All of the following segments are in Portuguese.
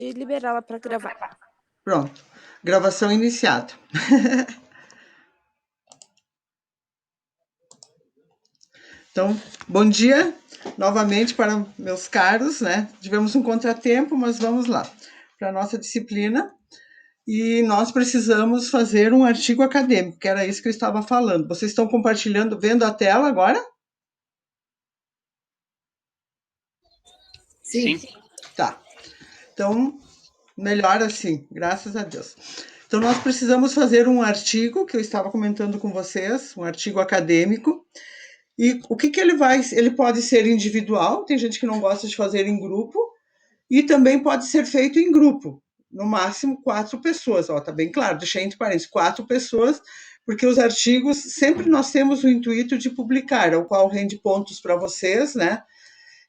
E liberá-la para gravar. Pronto, gravação iniciada. Então, bom dia novamente para meus caros, né? Tivemos um contratempo, mas vamos lá para a nossa disciplina. E nós precisamos fazer um artigo acadêmico, que era isso que eu estava falando. Vocês estão compartilhando, vendo a tela agora? Sim. Tá. Então, melhor assim, graças a Deus. Então, nós precisamos fazer um artigo que eu estava comentando com vocês, um artigo acadêmico. E o que ele vai? Ele pode ser individual, tem gente que não gosta de fazer em grupo, e também pode ser feito em grupo, no máximo 4 pessoas. Ó, tá bem claro, deixei entre parênteses, 4 pessoas, porque os artigos sempre nós temos o intuito de publicar, o qual rende pontos para vocês, né?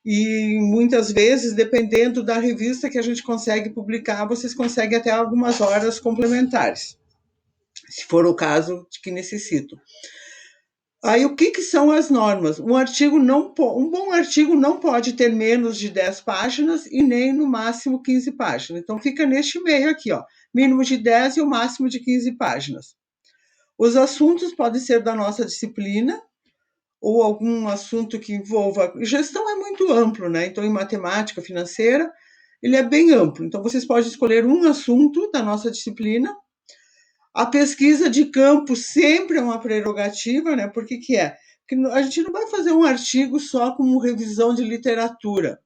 E muitas vezes, dependendo da revista que a gente consegue publicar, vocês conseguem até algumas horas complementares, se for o caso de que necessitam. Aí, o que são as normas? Um bom artigo não pode ter menos de 10 páginas e nem no máximo 15 páginas. Então, fica neste meio aqui, ó, mínimo de 10 e o máximo de 15 páginas. Os assuntos podem ser da nossa disciplina ou algum assunto que envolva... Gestão é muito amplo, né? Então, em matemática financeira, ele é bem amplo. Então, vocês podem escolher um assunto da nossa disciplina. A pesquisa de campo sempre é uma prerrogativa, né? Por que que é? Porque a gente não vai fazer um artigo só como revisão de literatura,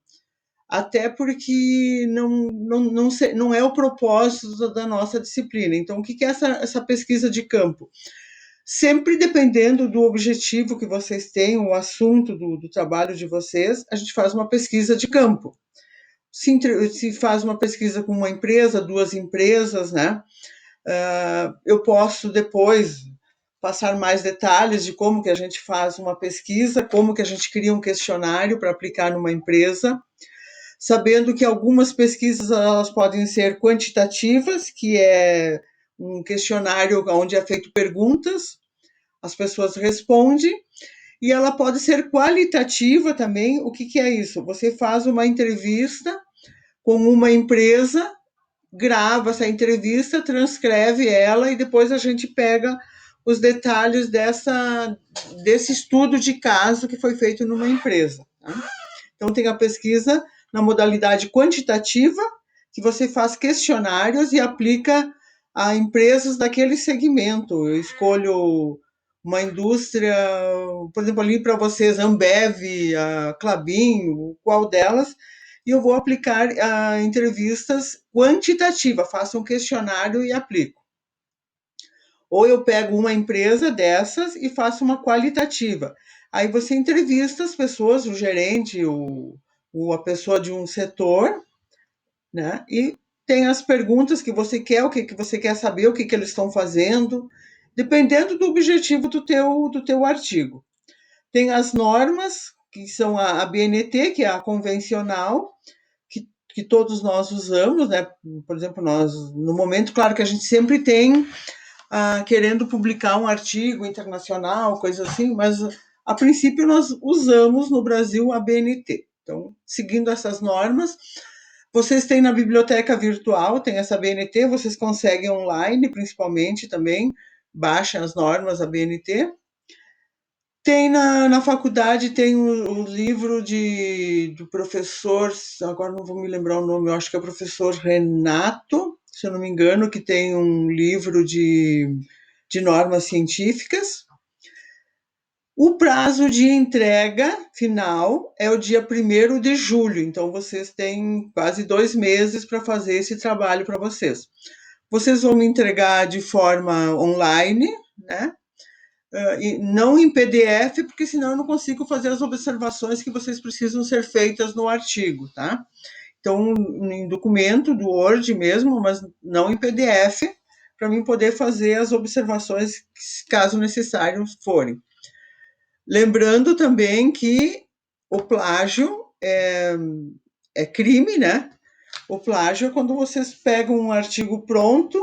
até porque não é o propósito da nossa disciplina. Então, o que é essa pesquisa de campo? Sempre dependendo do objetivo que vocês têm, o assunto do trabalho de vocês, a gente faz uma pesquisa de campo. Se faz uma pesquisa com uma empresa, 2 empresas, né? Eu posso depois passar mais detalhes de como que a gente faz uma pesquisa, como que a gente cria um questionário para aplicar numa empresa, sabendo que algumas pesquisas elas podem ser quantitativas, que é um questionário onde é feito perguntas, as pessoas respondem, e ela pode ser qualitativa também. O que é isso? Você faz uma entrevista com uma empresa, grava essa entrevista, transcreve ela e depois a gente pega os detalhes desse estudo de caso que foi feito numa empresa. Tá? Então, tem a pesquisa na modalidade quantitativa, que você faz questionários e aplica a empresas daquele segmento. Eu escolho uma indústria, por exemplo, ali para vocês, Ambev, a Klabin, qual delas, e eu vou aplicar entrevistas quantitativas, faço um questionário e aplico. Ou eu pego uma empresa dessas e faço uma qualitativa. Aí você entrevista as pessoas, o gerente, a pessoa de um setor, né? E tem as perguntas que você quer, o que você quer saber, o que eles estão fazendo, dependendo do objetivo do teu artigo. Tem as normas, que são a BNT, que é a convencional, que todos nós usamos, né? Por exemplo, nós, no momento, claro que a gente sempre tem querendo publicar um artigo internacional, coisa assim, mas a princípio nós usamos no Brasil a BNT. Então, seguindo essas normas, vocês têm na biblioteca virtual, tem essa BNT, vocês conseguem online, principalmente também, baixam as normas da BNT. Tem na faculdade, tem o livro do professor, agora não vou me lembrar o nome, eu acho que é o professor Renato, se eu não me engano, que tem um livro de normas científicas. O prazo de entrega final é o dia 1º de julho, então vocês têm quase 2 meses para fazer esse trabalho para vocês. Vocês vão me entregar de forma online, né? E não em PDF, porque senão eu não consigo fazer as observações que vocês precisam ser feitas no artigo, tá? Então, em documento do Word mesmo, mas não em PDF, para mim poder fazer as observações caso necessário forem. Lembrando também que o plágio é crime, né? O plágio é quando vocês pegam um artigo pronto,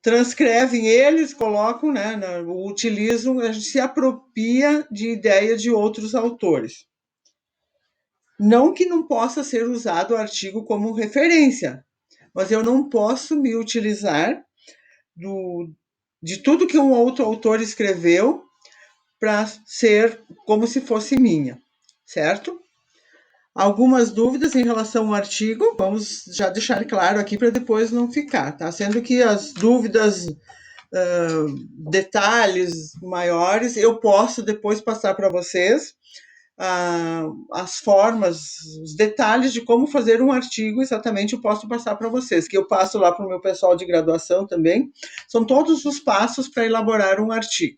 transcrevem eles, colocam, né, utilizam, a gente se apropria de ideias de outros autores. Não que não possa ser usado o artigo como referência, mas eu não posso me utilizar de tudo que um outro autor escreveu para ser como se fosse minha, certo? Algumas dúvidas em relação ao artigo, vamos já deixar claro aqui para depois não ficar, tá? Sendo que as dúvidas, detalhes maiores, eu posso depois passar para vocês as formas, os detalhes de como fazer um artigo, exatamente eu posso passar para vocês, que eu passo lá para o meu pessoal de graduação também. São todos os passos para elaborar um artigo.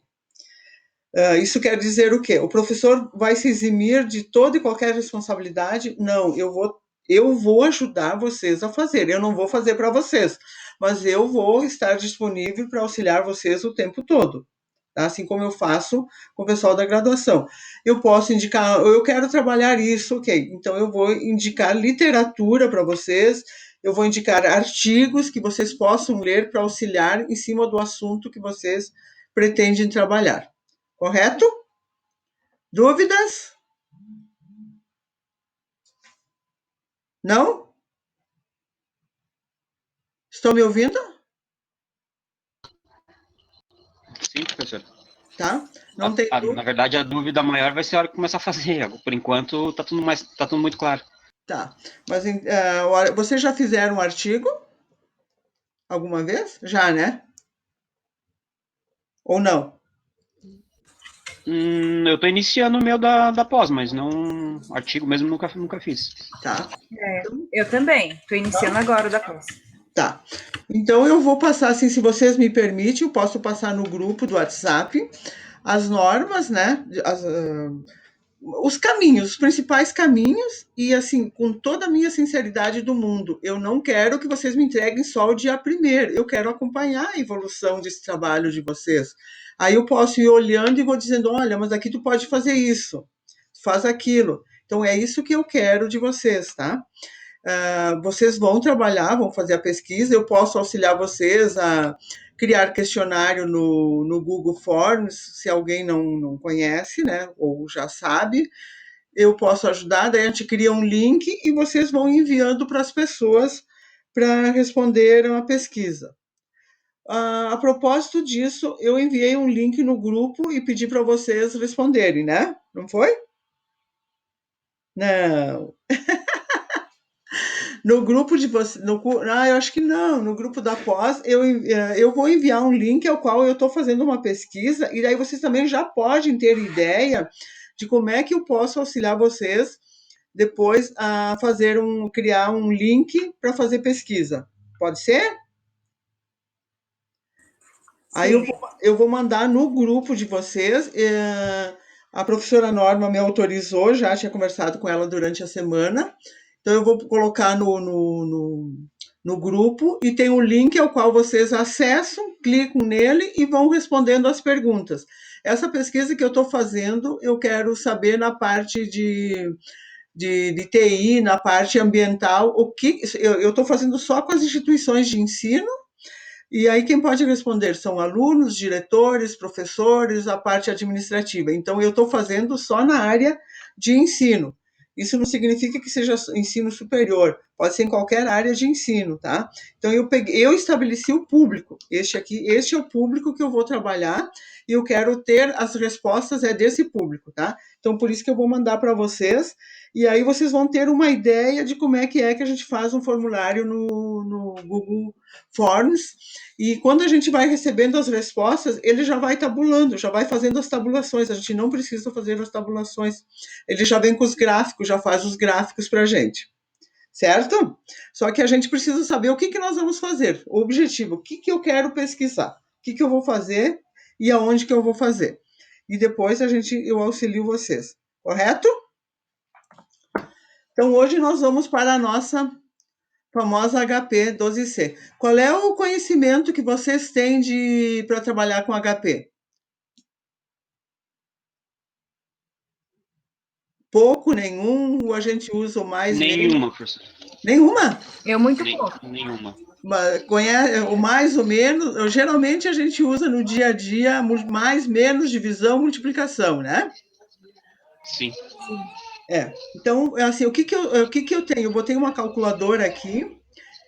Isso quer dizer o quê? O professor vai se eximir de toda e qualquer responsabilidade? Não, eu vou ajudar vocês a fazer. Eu não vou fazer para vocês, mas eu vou estar disponível para auxiliar vocês o tempo todo. Tá? Assim como eu faço com o pessoal da graduação. Eu posso indicar, eu quero trabalhar isso, ok. Então eu vou indicar literatura para vocês, eu vou indicar artigos que vocês possam ler para auxiliar em cima do assunto que vocês pretendem trabalhar. Correto? Dúvidas? Não? Estão me ouvindo? Sim, professor. Tá? Não tem Na dúvida? verdade, a dúvida maior vai ser a hora que começar a fazer. Por enquanto, tá tudo muito claro. Tá. Mas vocês já fizeram um artigo alguma vez? Já, né? Ou não? Eu tô iniciando o meu da pós, mas não. Artigo mesmo nunca fiz. Tá. Eu também. Estou iniciando agora o da pós. Tá. Então eu vou passar, assim, se vocês me permitem, eu posso passar no grupo do WhatsApp as normas, né? Os caminhos, os principais caminhos, e assim, com toda a minha sinceridade do mundo, eu não quero que vocês me entreguem só o dia primeiro, eu quero acompanhar a evolução desse trabalho de vocês. Aí eu posso ir olhando e vou dizendo, olha, mas aqui tu pode fazer isso, faz aquilo. Então é isso que eu quero de vocês, tá? Vocês vão trabalhar, vão fazer a pesquisa, eu posso auxiliar vocês a criar questionário no Google Forms, se alguém não conhece, né, ou já sabe, eu posso ajudar, daí a gente cria um link e vocês vão enviando para as pessoas para responder a pesquisa. A propósito disso, eu enviei um link no grupo e pedi para vocês responderem, né? Não foi? Não. No grupo de vocês, eu acho que não, no grupo da pós, eu vou enviar um link ao qual eu estou fazendo uma pesquisa, e daí vocês também já podem ter ideia de como é que eu posso auxiliar vocês depois a criar um link para fazer pesquisa. Pode ser? Aí Sim. eu vou mandar no grupo de vocês. A professora Norma me autorizou, já tinha conversado com ela durante a semana. Então eu vou colocar no grupo e tem um link ao qual vocês acessam, clicam nele e vão respondendo as perguntas. Essa pesquisa que eu estou fazendo, eu quero saber na parte de TI, na parte ambiental, o que eu estou fazendo só com as instituições de ensino e aí quem pode responder são alunos, diretores, professores, a parte administrativa. Então eu estou fazendo só na área de ensino. Isso não significa que seja ensino superior, pode ser em qualquer área de ensino, tá? Então eu estabeleci o público. Este é o público que eu vou trabalhar e eu quero ter as respostas desse público, tá? Então por isso que eu vou mandar para vocês e aí vocês vão ter uma ideia de como é que a gente faz um formulário no Google Forms e quando a gente vai recebendo as respostas, ele já vai tabulando, já vai fazendo as tabulações. A gente não precisa fazer as tabulações. Ele já vem com os gráficos, já faz os gráficos para a gente. Certo? Só que a gente precisa saber o que nós vamos fazer. O objetivo, o que eu quero pesquisar, o que eu vou fazer e aonde que eu vou fazer. E depois eu auxilio vocês. Correto? Então hoje nós vamos para a nossa famosa HP 12C. Qual é o conhecimento que vocês têm para trabalhar com HP? Pouco, nenhum, ou a gente usa o mais menos? Nenhuma, professor. Nenhuma? Eu muito pouco. Nenhuma. O mais ou menos, geralmente a gente usa no dia a dia mais, menos, divisão, multiplicação, né? Sim. Então, assim, o que que eu tenho? Eu botei uma calculadora aqui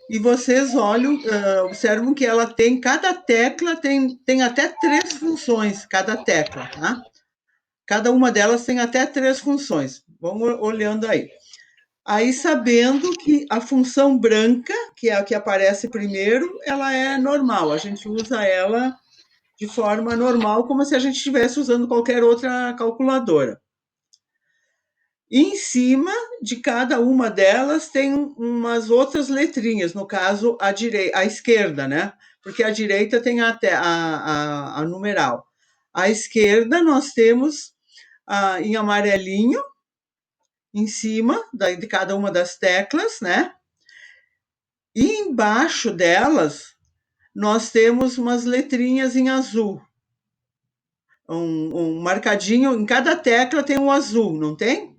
e vocês olham, observam que ela tem, cada tecla tem até 3 funções, cada tecla, tá? Cada uma delas tem até 3 funções. Vamos olhando aí. Aí, sabendo que a função branca, que é a que aparece primeiro, ela é normal, a gente usa ela de forma normal, como se a gente estivesse usando qualquer outra calculadora. E em cima de cada uma delas tem umas outras letrinhas, no caso, a esquerda, né? Porque a direita tem até a numeral. À esquerda, nós temos em amarelinho, em cima de cada uma das teclas, né? E embaixo delas, nós temos umas letrinhas em azul. Um marcadinho, em cada tecla tem um azul, não tem?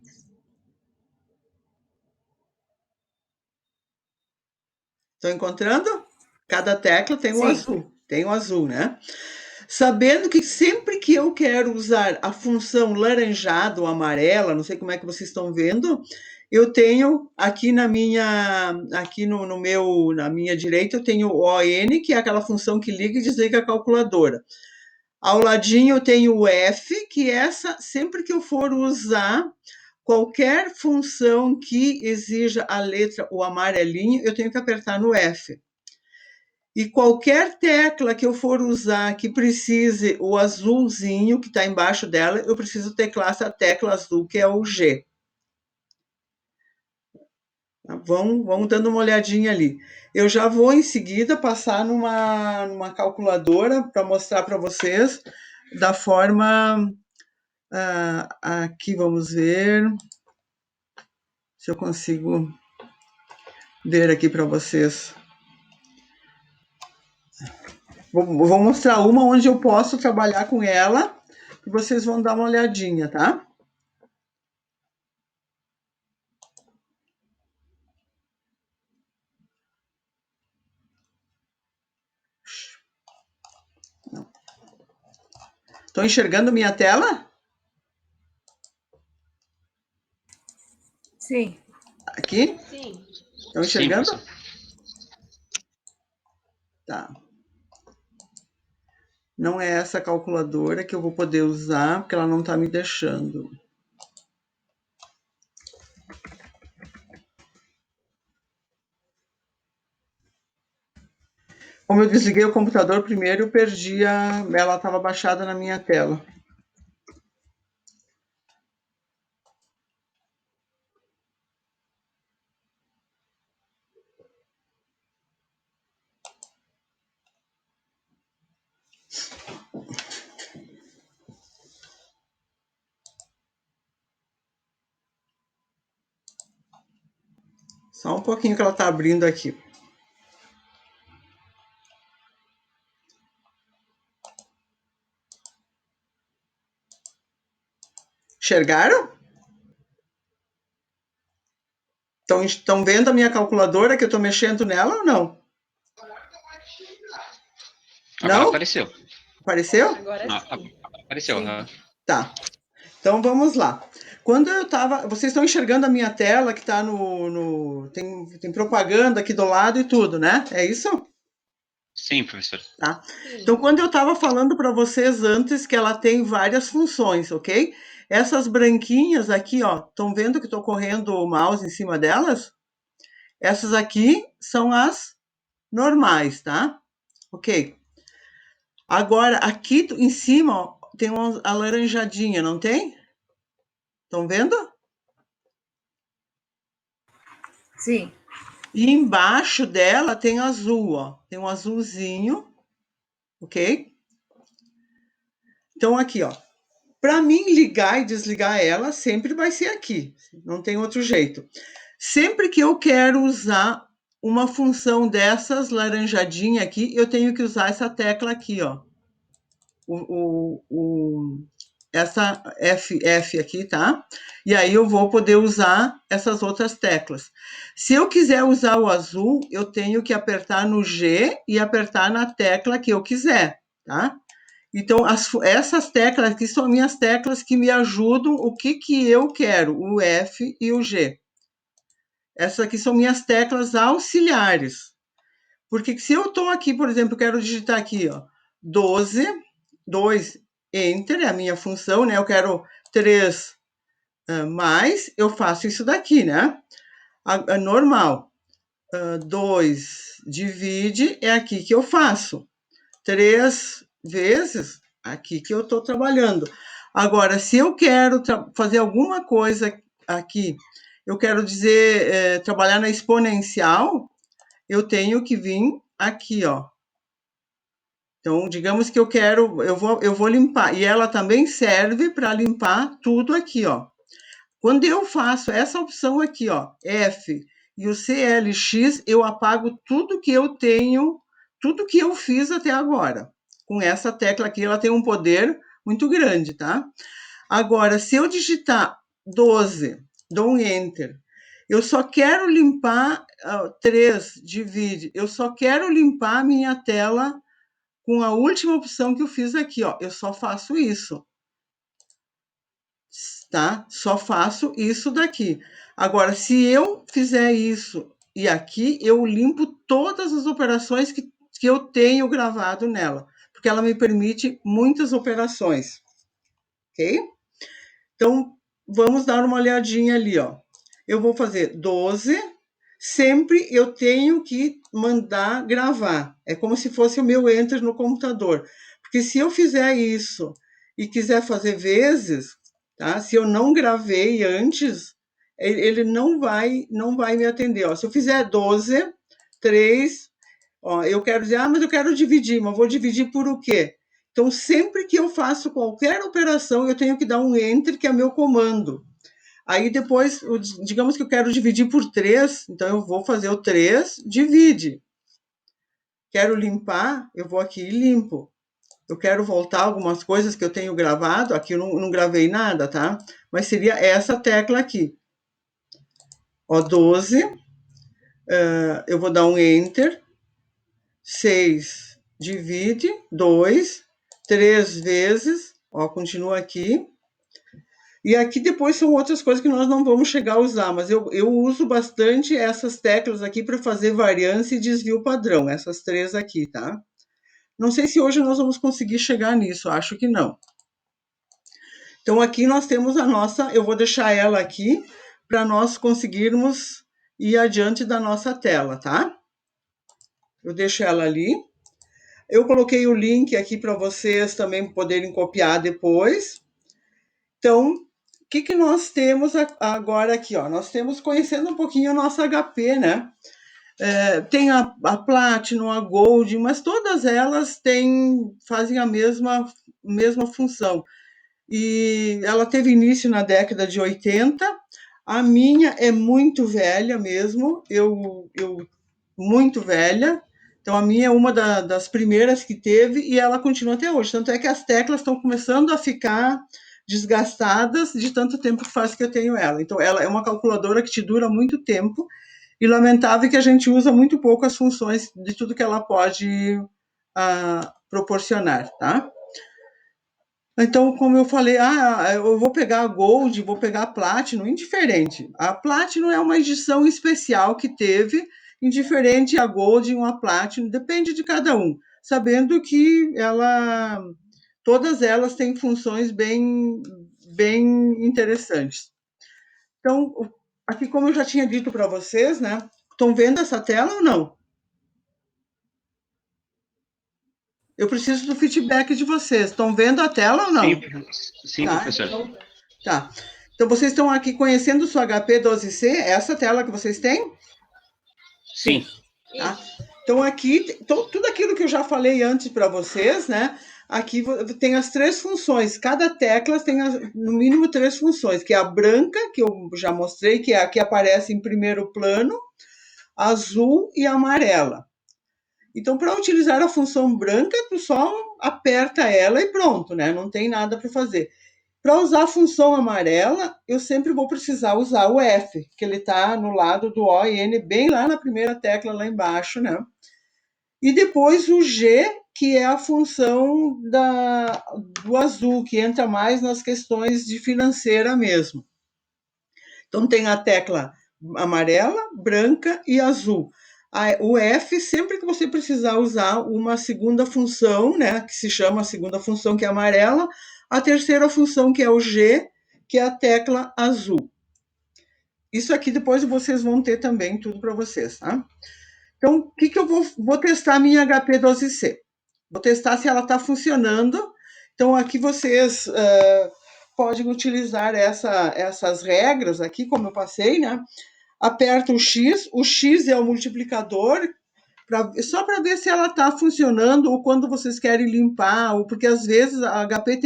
Estão encontrando? Cada tecla tem um azul. Tem um azul, né? Sabendo que sempre que eu quero usar a função laranjada ou amarela, não sei como é que vocês estão vendo, eu tenho aqui na minha direita, eu tenho o ON, que é aquela função que liga e desliga a calculadora. Ao ladinho eu tenho o F, que essa, sempre que eu for usar qualquer função que exija a letra, o amarelinho, eu tenho que apertar no F. E qualquer tecla que eu for usar que precise o azulzinho que está embaixo dela, eu preciso teclar essa tecla azul, que é o G. Vamos dando uma olhadinha ali. Eu já vou em seguida passar numa calculadora para mostrar para vocês da forma. Aqui vamos ver se eu consigo ver aqui para vocês. Vou mostrar uma onde eu posso trabalhar com ela e vocês vão dar uma olhadinha, tá? Estão enxergando minha tela? Sim. Aqui? Sim. Estão enxergando? Sim, tá. Não é essa calculadora que eu vou poder usar, porque ela não está me deixando. Como eu desliguei o computador primeiro, eu perdi ela estava baixada na minha tela. Só um pouquinho que ela está abrindo aqui. Enxergaram? Estão vendo a minha calculadora que eu estou mexendo nela ou não? Agora Não? apareceu. Apareceu? Agora sim. Apareceu. Sim. Tá. Então vamos lá. Quando eu estava. Vocês estão enxergando a minha tela que está tem propaganda aqui do lado e tudo, né? É isso? Sim, professor. Tá. Sim. Então, quando eu estava falando para vocês antes que ela tem várias funções, ok? Essas branquinhas aqui, ó, estão vendo que estou correndo o mouse em cima delas? Essas aqui são as normais, tá? Ok. Agora, aqui em cima, ó, tem uma alaranjadinha, não tem? Estão vendo? Sim. E embaixo dela tem azul, ó. Tem um azulzinho, ok? Então, aqui, ó. Para mim ligar e desligar ela, sempre vai ser aqui. Não tem outro jeito. Sempre que eu quero usar uma função dessas laranjadinha aqui, eu tenho que usar essa tecla aqui, ó. Essa F aqui, tá? E aí eu vou poder usar essas outras teclas. Se eu quiser usar o azul, eu tenho que apertar no G e apertar na tecla que eu quiser, tá? Então, essas teclas aqui são minhas teclas que me ajudam o que eu quero, o F e o G. Essas aqui são minhas teclas auxiliares. Porque se eu estou aqui, por exemplo, eu quero digitar aqui, ó, 12, 2, Enter, é a minha função, né? Eu quero 3 mais, eu faço isso daqui, né? Normal. 2 divide, é aqui que eu faço. 3 vezes, aqui que eu estou trabalhando. Agora, se eu quero fazer alguma coisa aqui, eu quero dizer, trabalhar na exponencial, eu tenho que vir aqui, ó. Então, digamos que eu vou limpar, e ela também serve para limpar tudo aqui, ó. Quando eu faço essa opção aqui, ó, F e o CLX, eu apago tudo que eu tenho, tudo que eu fiz até agora. Com essa tecla aqui, ela tem um poder muito grande, tá? Agora, se eu digitar 12, dou um Enter, eu só quero limpar 3, divide, eu só quero limpar a minha tela com a última opção que eu fiz aqui, ó. Eu só faço isso, tá? Só faço isso daqui. Agora, se eu fizer isso e aqui, eu limpo todas as operações que eu tenho gravado nela, porque ela me permite muitas operações, ok? Então, vamos dar uma olhadinha ali, ó. Eu vou fazer 12, sempre eu tenho que mandar gravar. É como se fosse o meu enter no computador. Porque se eu fizer isso e quiser fazer vezes, tá? Se eu não gravei antes, ele não vai me atender, ó. Se eu fizer 12, 3, ó, eu quero dizer, mas eu quero dividir, mas vou dividir por o quê? Então, sempre que eu faço qualquer operação, eu tenho que dar um enter, que é meu comando. Aí depois, digamos que eu quero dividir por 3, então eu vou fazer o 3, divide. Quero limpar, eu vou aqui e limpo. Eu quero voltar algumas coisas que eu tenho gravado, aqui eu não gravei nada, tá? Mas seria essa tecla aqui. Ó, 12, eu vou dar um enter, 6, divide, 2, 3 vezes, ó, continua aqui. E aqui depois são outras coisas que nós não vamos chegar a usar, mas eu uso bastante essas teclas aqui para fazer variância e desvio padrão, essas 3 aqui, tá? Não sei se hoje nós vamos conseguir chegar nisso, acho que não. Então aqui nós temos a nossa, eu vou deixar ela aqui para nós conseguirmos ir adiante da nossa tela, tá? Eu deixo ela ali. Eu coloquei o link aqui para vocês também poderem copiar depois. Então, o que nós temos agora aqui? Ó? Nós temos conhecendo um pouquinho a nossa HP, né? Tem a Platinum, a Gold, mas todas elas fazem a mesma função. E ela teve início na década de 80. A minha é muito velha mesmo, muito velha. Então, a minha é uma das primeiras que teve e ela continua até hoje. Tanto é que as teclas estão começando a ficar desgastadas de tanto tempo que faz que eu tenho ela. Então, ela é uma calculadora que te dura muito tempo e lamentável que a gente usa muito pouco as funções de tudo que ela pode proporcionar, tá? Então, como eu falei, eu vou pegar a Gold, vou pegar a Platinum, indiferente. A Platinum é uma edição especial que teve, indiferente a Gold ou a Platinum, depende de cada um, sabendo que todas elas têm funções bem interessantes. Então, aqui como eu já tinha dito para vocês, né? Estão vendo essa tela ou não? Eu preciso do feedback de vocês. Estão vendo a tela ou não? Sim, Tá, professor. então, tá. Então, vocês estão aqui conhecendo o seu HP12C, essa tela que vocês têm? Sim. Tá? Então, aqui, tudo aquilo que eu já falei antes para vocês, né? Aqui tem as 3 funções. Cada tecla tem no mínimo 3 funções, que é a branca, que eu já mostrei, que é a que aparece em primeiro plano, a azul e a amarela. Então, para utilizar a função branca, tu só aperta ela e pronto, né? Não tem nada para fazer. Para usar a função amarela, eu sempre vou precisar usar o F, que ele está no lado do O e N, bem lá na primeira tecla, lá embaixo, né? E depois o G, que é a função do azul, que entra mais nas questões de financeira mesmo. Então, tem a tecla amarela, branca e azul. O F, sempre que você precisar usar uma segunda função, né, que se chama a segunda função, que é amarela, a terceira função, que é o G, que é a tecla azul. Isso aqui depois vocês vão ter também tudo para vocês, tá? Então, o que eu vou testar a minha HP12C? Vou testar se ela está funcionando. Então, aqui vocês podem utilizar essas regras aqui, como eu passei, né? Aperta o X é o multiplicador, só para ver se ela está funcionando ou quando vocês querem limpar, ou porque às vezes a HP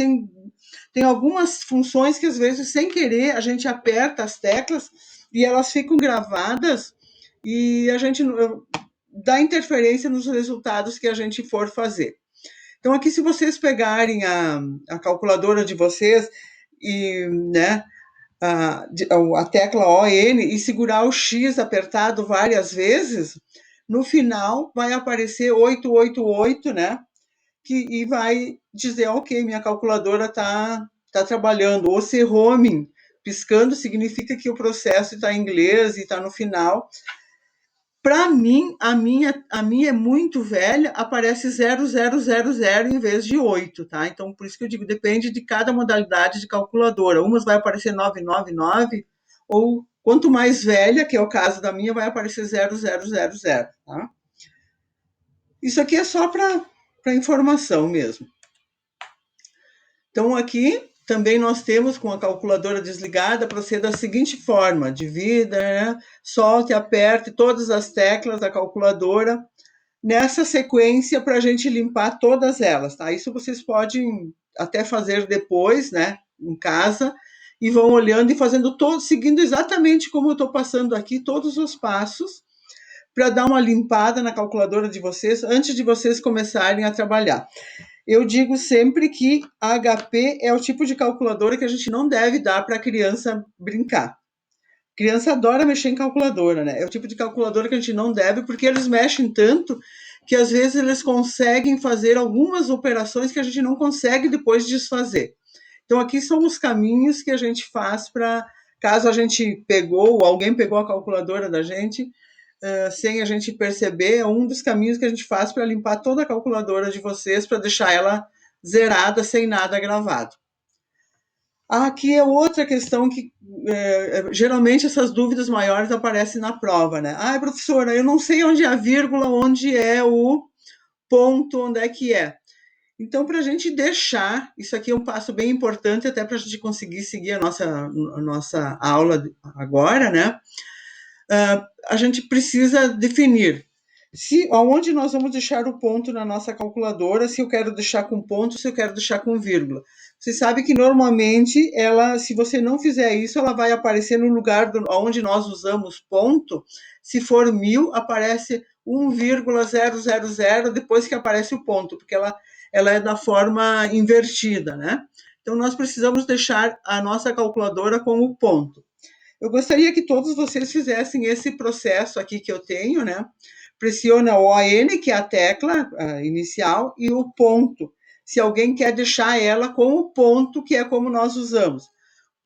tem algumas funções que às vezes sem querer a gente aperta as teclas e elas ficam gravadas e a gente dá interferência nos resultados que a gente for fazer. Então aqui se vocês pegarem a calculadora de vocês e, né, a tecla ON e segurar o X apertado várias vezes, no final vai aparecer 888, né? E vai dizer, ok, minha calculadora está trabalhando. O C-Roaming piscando significa que o processo está em inglês e está no final. Para mim, a minha é muito velha, aparece 0000 em vez de 8, tá? Então, por isso que eu digo, depende de cada modalidade de calculadora. Umas vai aparecer 999, ou quanto mais velha, que é o caso da minha, vai aparecer 0000, tá? Isso aqui é só para informação mesmo. Então, aqui também nós temos, com a calculadora desligada, proceda da seguinte forma: divida, né? Solte, aperte todas as teclas da calculadora nessa sequência para a gente limpar todas elas, tá? Isso vocês podem até fazer depois, né, em casa, e vão olhando e fazendo seguindo exatamente como eu estou passando aqui, todos os passos, para dar uma limpada na calculadora de vocês antes de vocês começarem a trabalhar. Eu digo sempre que a HP é o tipo de calculadora que a gente não deve dar para a criança brincar. Criança adora mexer em calculadora, né? É o tipo de calculadora que a gente não deve, porque eles mexem tanto que às vezes eles conseguem fazer algumas operações que a gente não consegue depois desfazer. Então aqui são os caminhos que a gente faz para, caso a gente pegou, ou alguém pegou a calculadora da gente, sem a gente perceber, é um dos caminhos que a gente faz para limpar toda a calculadora de vocês, para deixar ela zerada, sem nada gravado. Aqui é outra questão que geralmente essas dúvidas maiores aparecem na prova, né? Ah, professora, eu não sei onde é a vírgula, onde é o ponto, onde é que é. Então, para a gente deixar, isso aqui é um passo bem importante, até para a gente conseguir seguir a nossa aula agora, né? A gente precisa definir aonde nós vamos deixar o ponto na nossa calculadora, se eu quero deixar com ponto, se eu quero deixar com vírgula. Você sabe que normalmente se você não fizer isso, ela vai aparecer no lugar onde nós usamos ponto. Se for 1000, aparece 1,000 depois que aparece o ponto, porque ela é da forma invertida, né? Então nós precisamos deixar a nossa calculadora com o ponto. Eu gostaria que todos vocês fizessem esse processo aqui que eu tenho, né? Pressiona o ON, que é a tecla inicial, e o ponto. Se alguém quer deixar ela com o ponto, que é como nós usamos.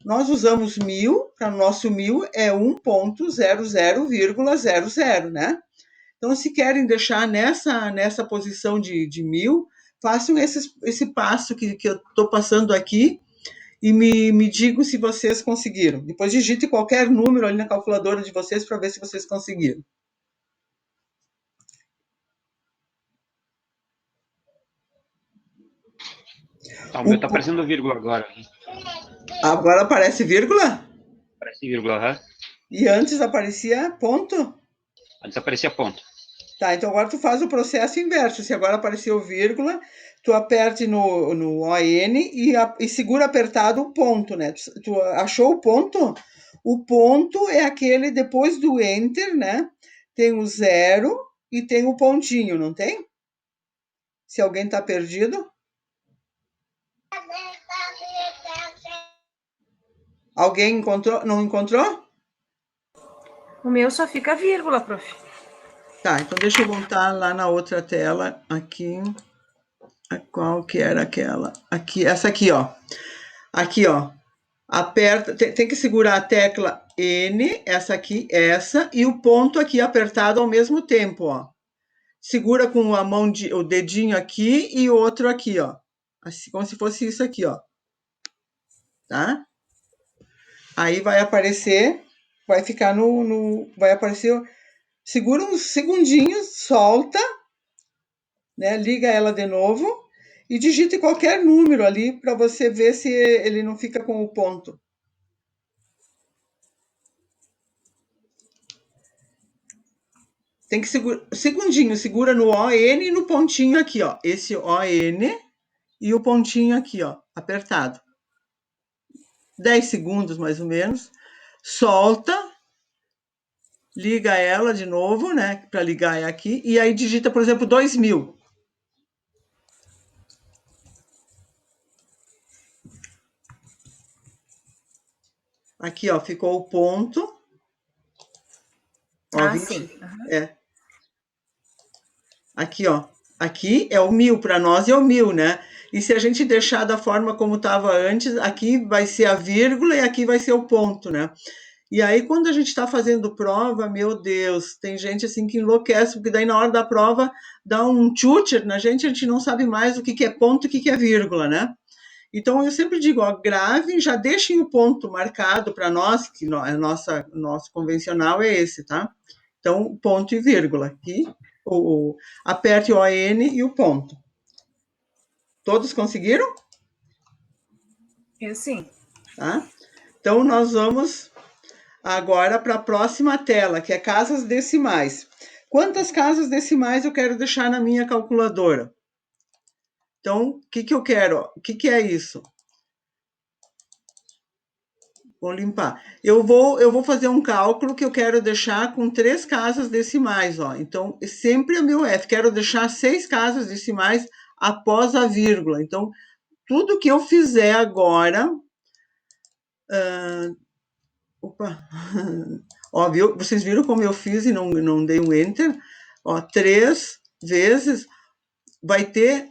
Nós usamos 1000, para o nosso 1000 é 1,00,00, né? Então, se querem deixar nessa posição de 1000, façam esse passo que eu estou passando aqui, e me digam se vocês conseguiram. Depois digite qualquer número ali na calculadora de vocês para ver se vocês conseguiram. O meu tá aparecendo vírgula agora. Agora aparece vírgula? Aparece vírgula, aham. E antes aparecia ponto? Antes aparecia ponto. Tá, então agora tu faz o processo inverso. Se agora apareceu vírgula, tu aperte no ON e segura apertado o ponto, né? Tu achou o ponto? O ponto é aquele depois do Enter, né? Tem o 0 e tem o pontinho, não tem? Se alguém tá perdido. Alguém encontrou? Não encontrou? O meu só fica vírgula, prof. Tá, então deixa eu voltar lá na outra tela, aqui. Qual que era aquela? Aqui, essa aqui, ó. Aqui, ó. Aperta, tem que segurar a tecla N, essa aqui, essa, e o ponto aqui apertado ao mesmo tempo, ó. Segura com a mão, o dedinho aqui e o outro aqui, ó. Assim, como se fosse isso aqui, ó. Tá? Aí vai aparecer, vai ficar vai aparecer, segura uns segundinhos, solta, né? Liga ela de novo e digite qualquer número ali para você ver se ele não fica com o ponto. Tem que segurar, segundinho, segura no ON e no pontinho aqui, ó. Esse ON e o pontinho aqui, ó, apertado. 10 segundos mais ou menos. Solta, liga ela de novo, né? Para ligar é aqui. E aí digita, por exemplo, 2000. Aqui, ó, ficou o ponto. Ó, 20. Sim. É. Aqui, ó. Aqui é o 1000, para nós é o 1000, né? E se a gente deixar da forma como estava antes, aqui vai ser a vírgula e aqui vai ser o ponto, né? E aí, quando a gente está fazendo prova, meu Deus, tem gente assim que enlouquece, porque daí na hora da prova dá um tutor na gente, a gente não sabe mais o que é ponto e o que é vírgula, né? Então, eu sempre digo, ó, gravem, já deixem o ponto marcado para nós, que nosso convencional é esse, tá? Então, ponto e vírgula aqui, aperte o ON e o ponto. Todos conseguiram? Eu sim. Tá? Então, nós vamos agora para a próxima tela, que é casas decimais. Quantas casas decimais eu quero deixar na minha calculadora? Então, o que eu quero? O que é isso? Vou limpar. Eu vou fazer um cálculo que eu quero deixar com 3 casas decimais, ó. Então, sempre é meu F. Quero deixar 6 casas decimais após a vírgula. Então, tudo que eu fizer agora... opa! Ó, viu? Vocês viram como eu fiz e não dei um Enter? Ó, 3 vezes vai ter...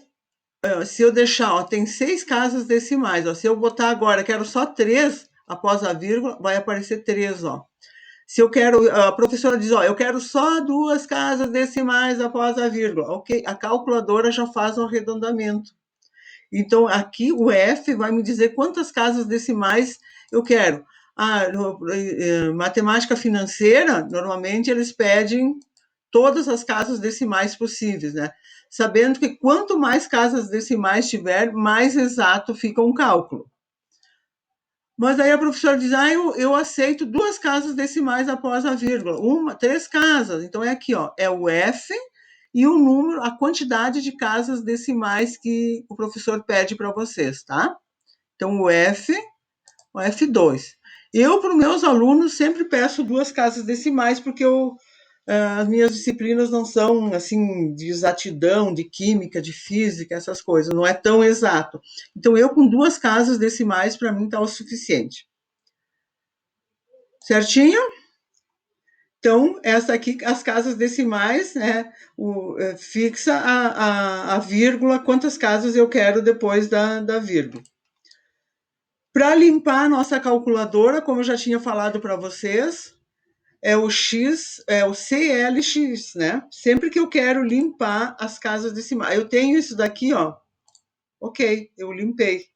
se eu deixar, ó, tem 6 casas decimais, ó. Se eu botar agora, quero só 3 após a vírgula, vai aparecer 3, ó. Se eu quero, a professora diz, ó, eu quero só 2 casas decimais após a vírgula. Ok, a calculadora já faz o arredondamento. Então, aqui o F vai me dizer quantas casas decimais eu quero. Matemática financeira, normalmente eles pedem todas as casas decimais possíveis, né? Sabendo que quanto mais casas decimais tiver, mais exato fica um cálculo. Mas aí a professora diz, eu aceito 2 casas decimais após a vírgula. 3 casas. Então, é aqui, ó, é o F e o número, a quantidade de casas decimais que o professor pede para vocês, tá? Então, o F2. Eu, para os meus alunos, sempre peço 2 casas decimais, porque as minhas disciplinas não são, assim, de exatidão, de química, de física, essas coisas, não é tão exato. Então, eu com 2 casas decimais, para mim, está o suficiente. Certinho? Então, essa aqui, as casas decimais, né, fixa a vírgula, quantas casas eu quero depois da vírgula. Para limpar a nossa calculadora, como eu já tinha falado para vocês, é o CLX, né? Sempre que eu quero limpar as casas decimais. Eu tenho isso daqui, ó. Ok, eu limpei.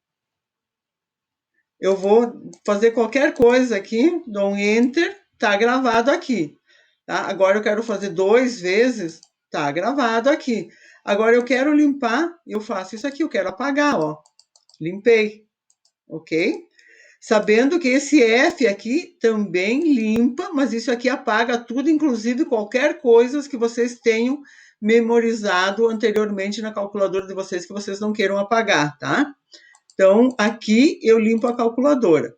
Eu vou fazer qualquer coisa aqui, dou um Enter, tá gravado aqui. Tá? Agora eu quero fazer 2 vezes, tá gravado aqui. Agora eu quero limpar, eu faço isso aqui, eu quero apagar, ó. Limpei, ok? Sabendo que esse F aqui também limpa, mas isso aqui apaga tudo, inclusive qualquer coisa que vocês tenham memorizado anteriormente na calculadora de vocês que vocês não queiram apagar, tá? Então, aqui eu limpo a calculadora.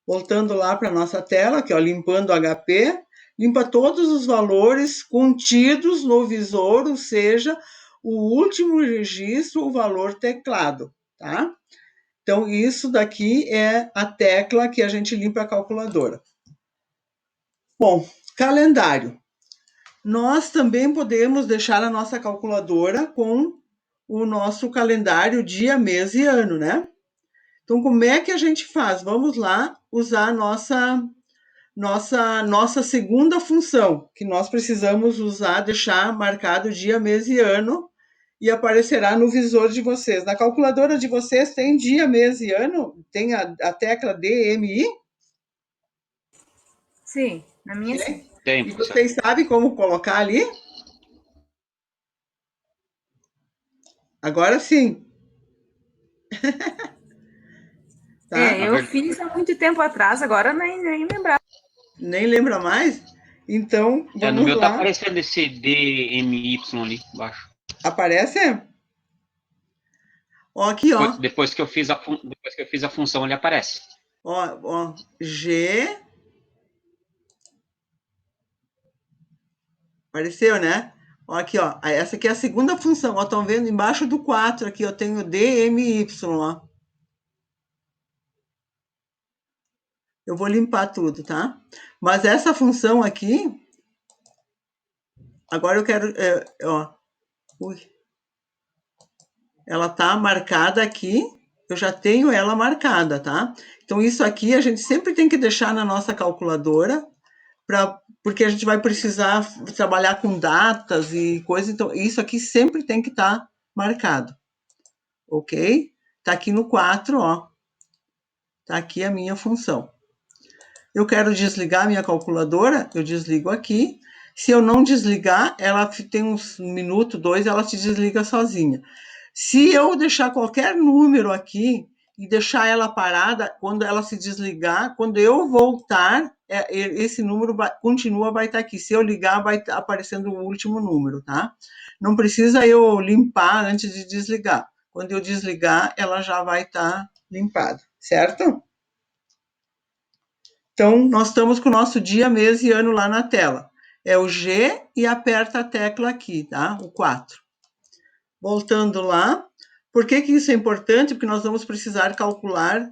Voltando lá para a nossa tela, aqui, ó, limpando o HP, limpa todos os valores contidos no visor, ou seja, o último registro, o valor teclado, tá? Então, isso daqui é a tecla que a gente limpa a calculadora. Bom, calendário. Nós também podemos deixar a nossa calculadora com o nosso calendário dia, mês e ano, né? Então, como é que a gente faz? Vamos lá usar a nossa nossa segunda função, que nós precisamos usar, deixar marcado dia, mês e ano, e aparecerá no visor de vocês. Na calculadora de vocês tem dia, mês e ano? Tem a tecla DMI? Sim, na minha sim. Tem? Tem, E professor. vocês sabem como colocar ali? Agora sim. Tá? Na Eu verdade, fiz há muito tempo atrás, agora nem lembrar. Nem lembra mais? Então, no vamos meu tá lá. aparecendo esse DMY ali embaixo. Aparece? Ó, aqui, ó. Depois que eu fiz a função, ele aparece. Ó, G. Apareceu, né? Ó, aqui, ó. Essa aqui é a segunda função. Ó, estão vendo embaixo do 4 aqui, eu tenho DMY, ó. Eu vou limpar tudo, tá? Mas essa função aqui, agora eu quero, ó, ui, ela tá marcada aqui, eu já tenho ela marcada, tá? Então isso aqui a gente sempre tem que deixar na nossa calculadora, porque a gente vai precisar trabalhar com datas e coisas, então isso aqui sempre tem que estar marcado, ok? Tá aqui no 4, ó, tá aqui a minha função. Eu quero desligar a minha calculadora, eu desligo aqui. Se eu não desligar, ela tem uns minuto, dois, ela se desliga sozinha. Se eu deixar qualquer número aqui e deixar ela parada, quando ela se desligar, quando eu voltar, esse número vai estar aqui. Se eu ligar, vai estar aparecendo o último número, tá? Não precisa eu limpar antes de desligar. Quando eu desligar, ela já vai estar limpada, certo? Então, nós estamos com o nosso dia, mês e ano lá na tela. É o G e aperta a tecla aqui, tá? O 4. Voltando lá. Por que isso é importante? Porque nós vamos precisar calcular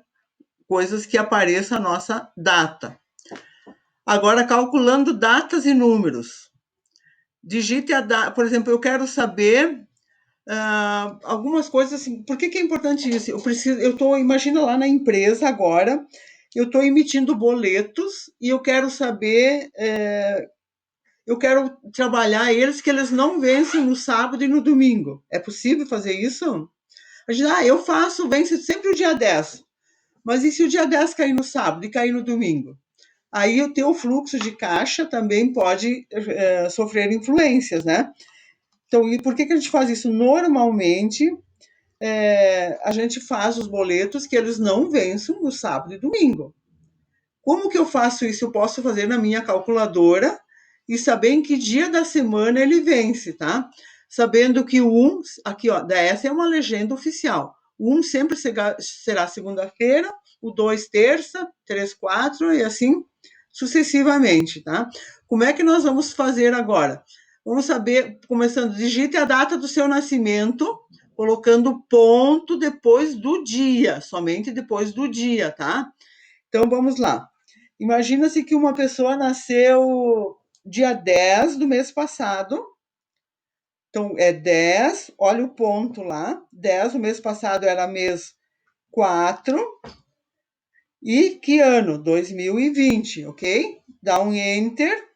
coisas que apareça a nossa data. Agora, calculando datas e números. Digite a data. Por exemplo, eu quero saber algumas coisas assim. Por que é importante isso? Imagina lá na empresa agora, eu estou emitindo boletos e eu quero saber, eu quero trabalhar eles que eles não vencem no sábado e no domingo. É possível fazer isso? A gente, eu faço, vence sempre o dia 10. Mas e se o dia 10 cair no sábado e cair no domingo? Aí o teu fluxo de caixa também pode sofrer influências, né? Então, e por que a gente faz isso? Normalmente, a gente faz os boletos que eles não vencem no sábado e domingo. Como que eu faço isso? Eu posso fazer na minha calculadora e saber em que dia da semana ele vence, tá? Sabendo que o 1, aqui ó, essa é uma legenda oficial. O 1 sempre será segunda-feira, o 2 terça, 3 4 e assim sucessivamente, tá? Como é que nós vamos fazer agora? Vamos saber, começando, digite a data do seu nascimento, colocando ponto depois do dia, somente depois do dia, tá? Então vamos lá. Imagina-se que uma pessoa nasceu dia 10 do mês passado. Então é 10, olha o ponto lá. 10, o mês passado era mês 4. E que ano? 2020, ok? Dá um enter,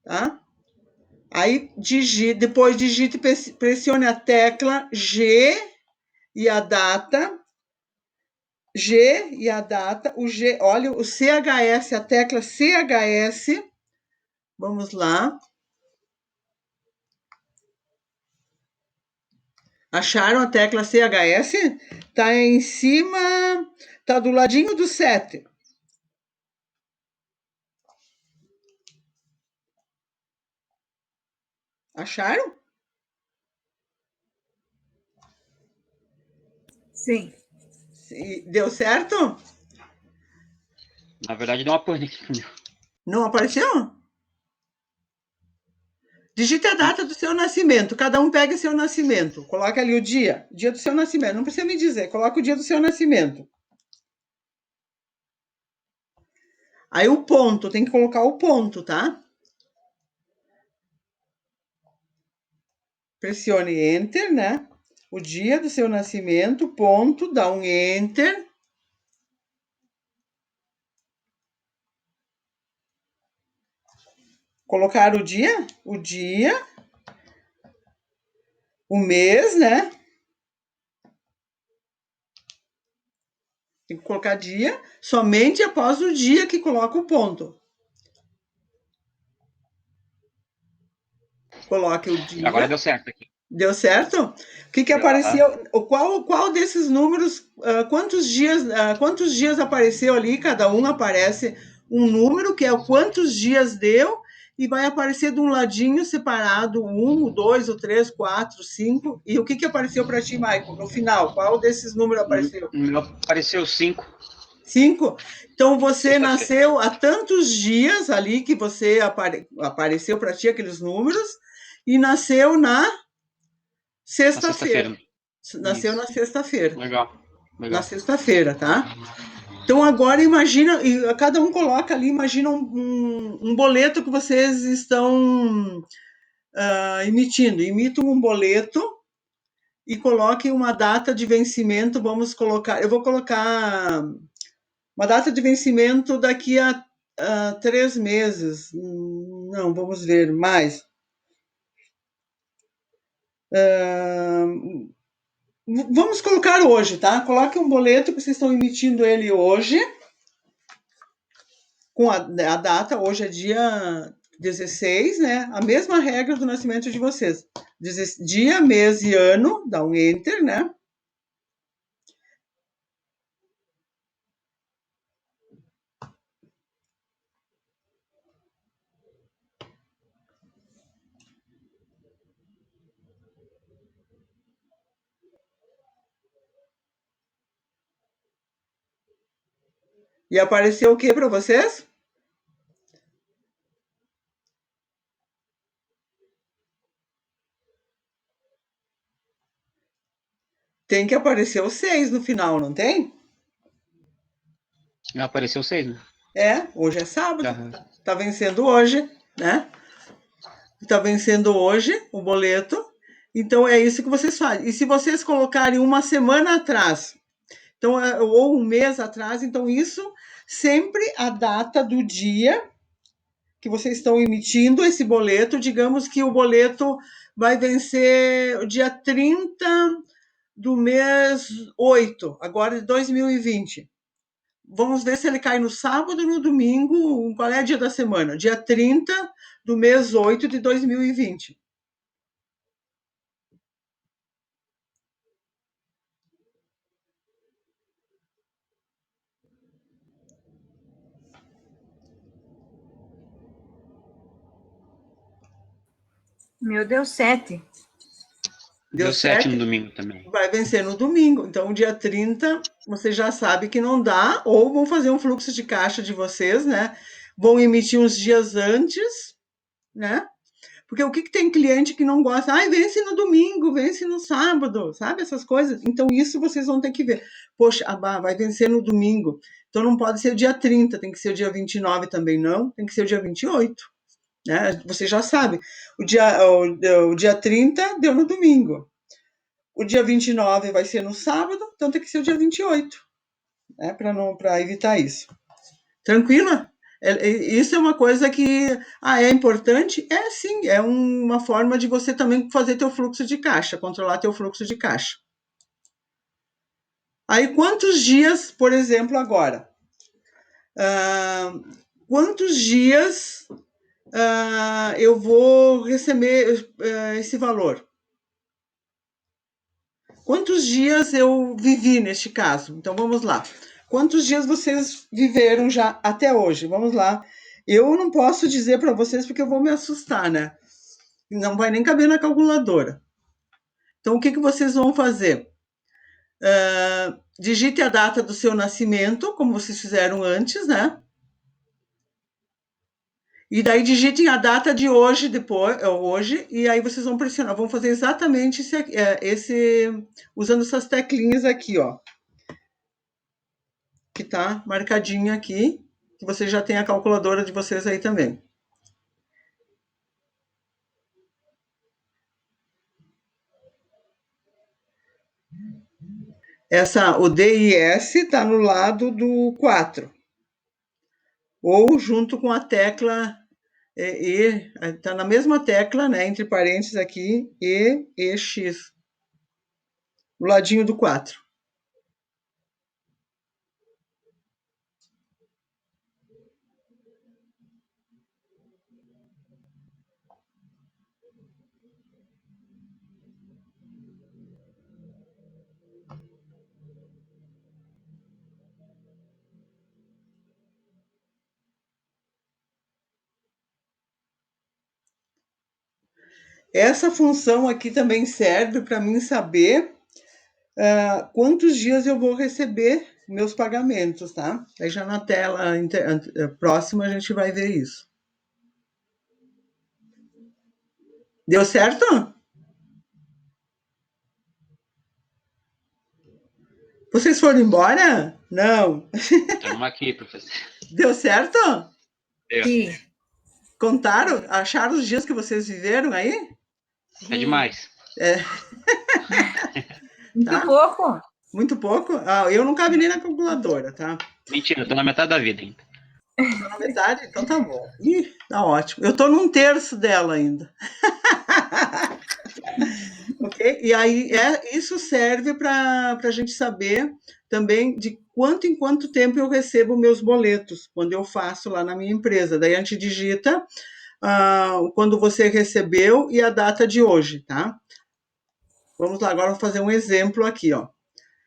tá? Aí depois digite, pressione a tecla G e a data. G e a data, o G, olha o CHS, a tecla CHS. Vamos lá. Acharam a tecla CHS? Tá em cima, tá do ladinho do 7. Acharam? Sim. Deu certo? Na verdade, deu uma pane. Não apareceu? Digite a data do seu nascimento. Cada um pega seu nascimento. Coloca ali o dia do seu nascimento. Não precisa me dizer, coloca o dia do seu nascimento. Aí o ponto, tem que colocar o ponto, tá? Pressione Enter, né? O dia do seu nascimento, ponto, dá um Enter. colocar o dia, o mês, né? Tem que colocar dia somente após o dia que coloca o ponto. Coloque o dia. Agora deu certo aqui. Deu certo? O que Deu, apareceu? Qual desses números, quantos dias apareceu ali? Cada um aparece um número, que é o quantos dias deu, e vai aparecer de um ladinho separado, o 2, o 3, 4, 5. E o que apareceu para ti, Michael, no final? Qual desses números apareceu? No meu apareceu 5. 5? Então você Sexta-feira. nasceu há tantos dias ali que você apareceu para ti aqueles números, e nasceu na sexta-feira. Nasceu na sexta-feira. Legal. Na sexta-feira, tá? Então agora imagina, e cada um coloca ali, imagina um boleto que vocês estão emitindo. Imitam um boleto e coloquem uma data de vencimento. Vamos colocar, eu vou colocar uma data de vencimento daqui a 3 meses. Não, vamos ver mais. Vamos colocar hoje, tá? Coloque um boleto que vocês estão emitindo ele hoje, com a data, hoje é dia 16, né? A mesma regra do nascimento de vocês. Dia, mês e ano, dá um enter, né? E apareceu o que para vocês? Tem que aparecer o 6 no final, não tem? Apareceu 6, né? Hoje é sábado. Tá vencendo hoje, né? Tá vencendo hoje o boleto. Então é isso que vocês fazem. E se vocês colocarem uma semana atrás, então, ou um mês atrás, então isso sempre a data do dia que vocês estão emitindo esse boleto. Digamos que o boleto vai vencer o dia 30 do mês 8, agora de 2020. Vamos ver se ele cai no sábado ou no domingo. Qual é o dia da semana? Dia 30 do mês 8 de 2020. Meu, deu 7. Deu 7 no domingo também. Vai vencer no domingo. Então, dia 30, você já sabe que não dá, ou vão fazer um fluxo de caixa de vocês, né? Vão emitir uns dias antes, né? Porque o que tem cliente que não gosta? Ai, vence no domingo, vence no sábado, sabe? Essas coisas. Então, isso vocês vão ter que ver. Poxa, vai vencer no domingo. Então, não pode ser o dia 30, tem que ser o dia 29 também, não. Tem que ser o dia 28, né? Você já sabe. O dia 30 deu no domingo. O dia 29 vai ser no sábado, então tem que ser o dia 28, né? Para evitar isso. Tranquila? Isso é uma coisa que é importante? É sim, é uma forma de você também fazer teu fluxo de caixa, controlar teu fluxo de caixa. Aí quantos dias, por exemplo, agora? Quantos dias eu vou receber esse valor? Quantos dias eu vivi neste caso? Então vamos lá. Quantos dias vocês viveram já até hoje? Vamos lá. Eu não posso dizer para vocês porque eu vou me assustar, né? Não vai nem caber na calculadora. Então o que vocês vão fazer? Digite a data do seu nascimento, como vocês fizeram antes, né? E daí digitem a data de hoje, hoje, e aí vocês vão pressionar. Vão fazer exatamente usando essas teclinhas aqui, ó. Que tá marcadinha aqui, que vocês já têm a calculadora de vocês aí também. O DIS está no lado do 4, ou junto com a tecla Está na mesma tecla, né? Entre parênteses aqui, X, do ladinho do 4. Essa função aqui também serve para mim saber quantos dias eu vou receber meus pagamentos, tá? Aí já na tela próxima a gente vai ver isso. Deu certo? Vocês foram embora? Não. Estamos aqui, professor. Deu certo? Deu. Sim. Contaram? Acharam os dias que vocês viveram aí? É demais. Muito Tá. pouco. Muito pouco? Eu não cabe nem na calculadora, tá? Mentira, eu tô na metade da vida ainda. Tá na metade? Então tá bom. Ih, tá ótimo. Eu tô num terço dela ainda. Ok? E aí, isso serve para a gente saber também de quanto em quanto tempo eu recebo meus boletos, quando eu faço lá na minha empresa. Daí a gente digita quando você recebeu e a data de hoje, tá? Vamos lá, agora vou fazer um exemplo aqui, ó.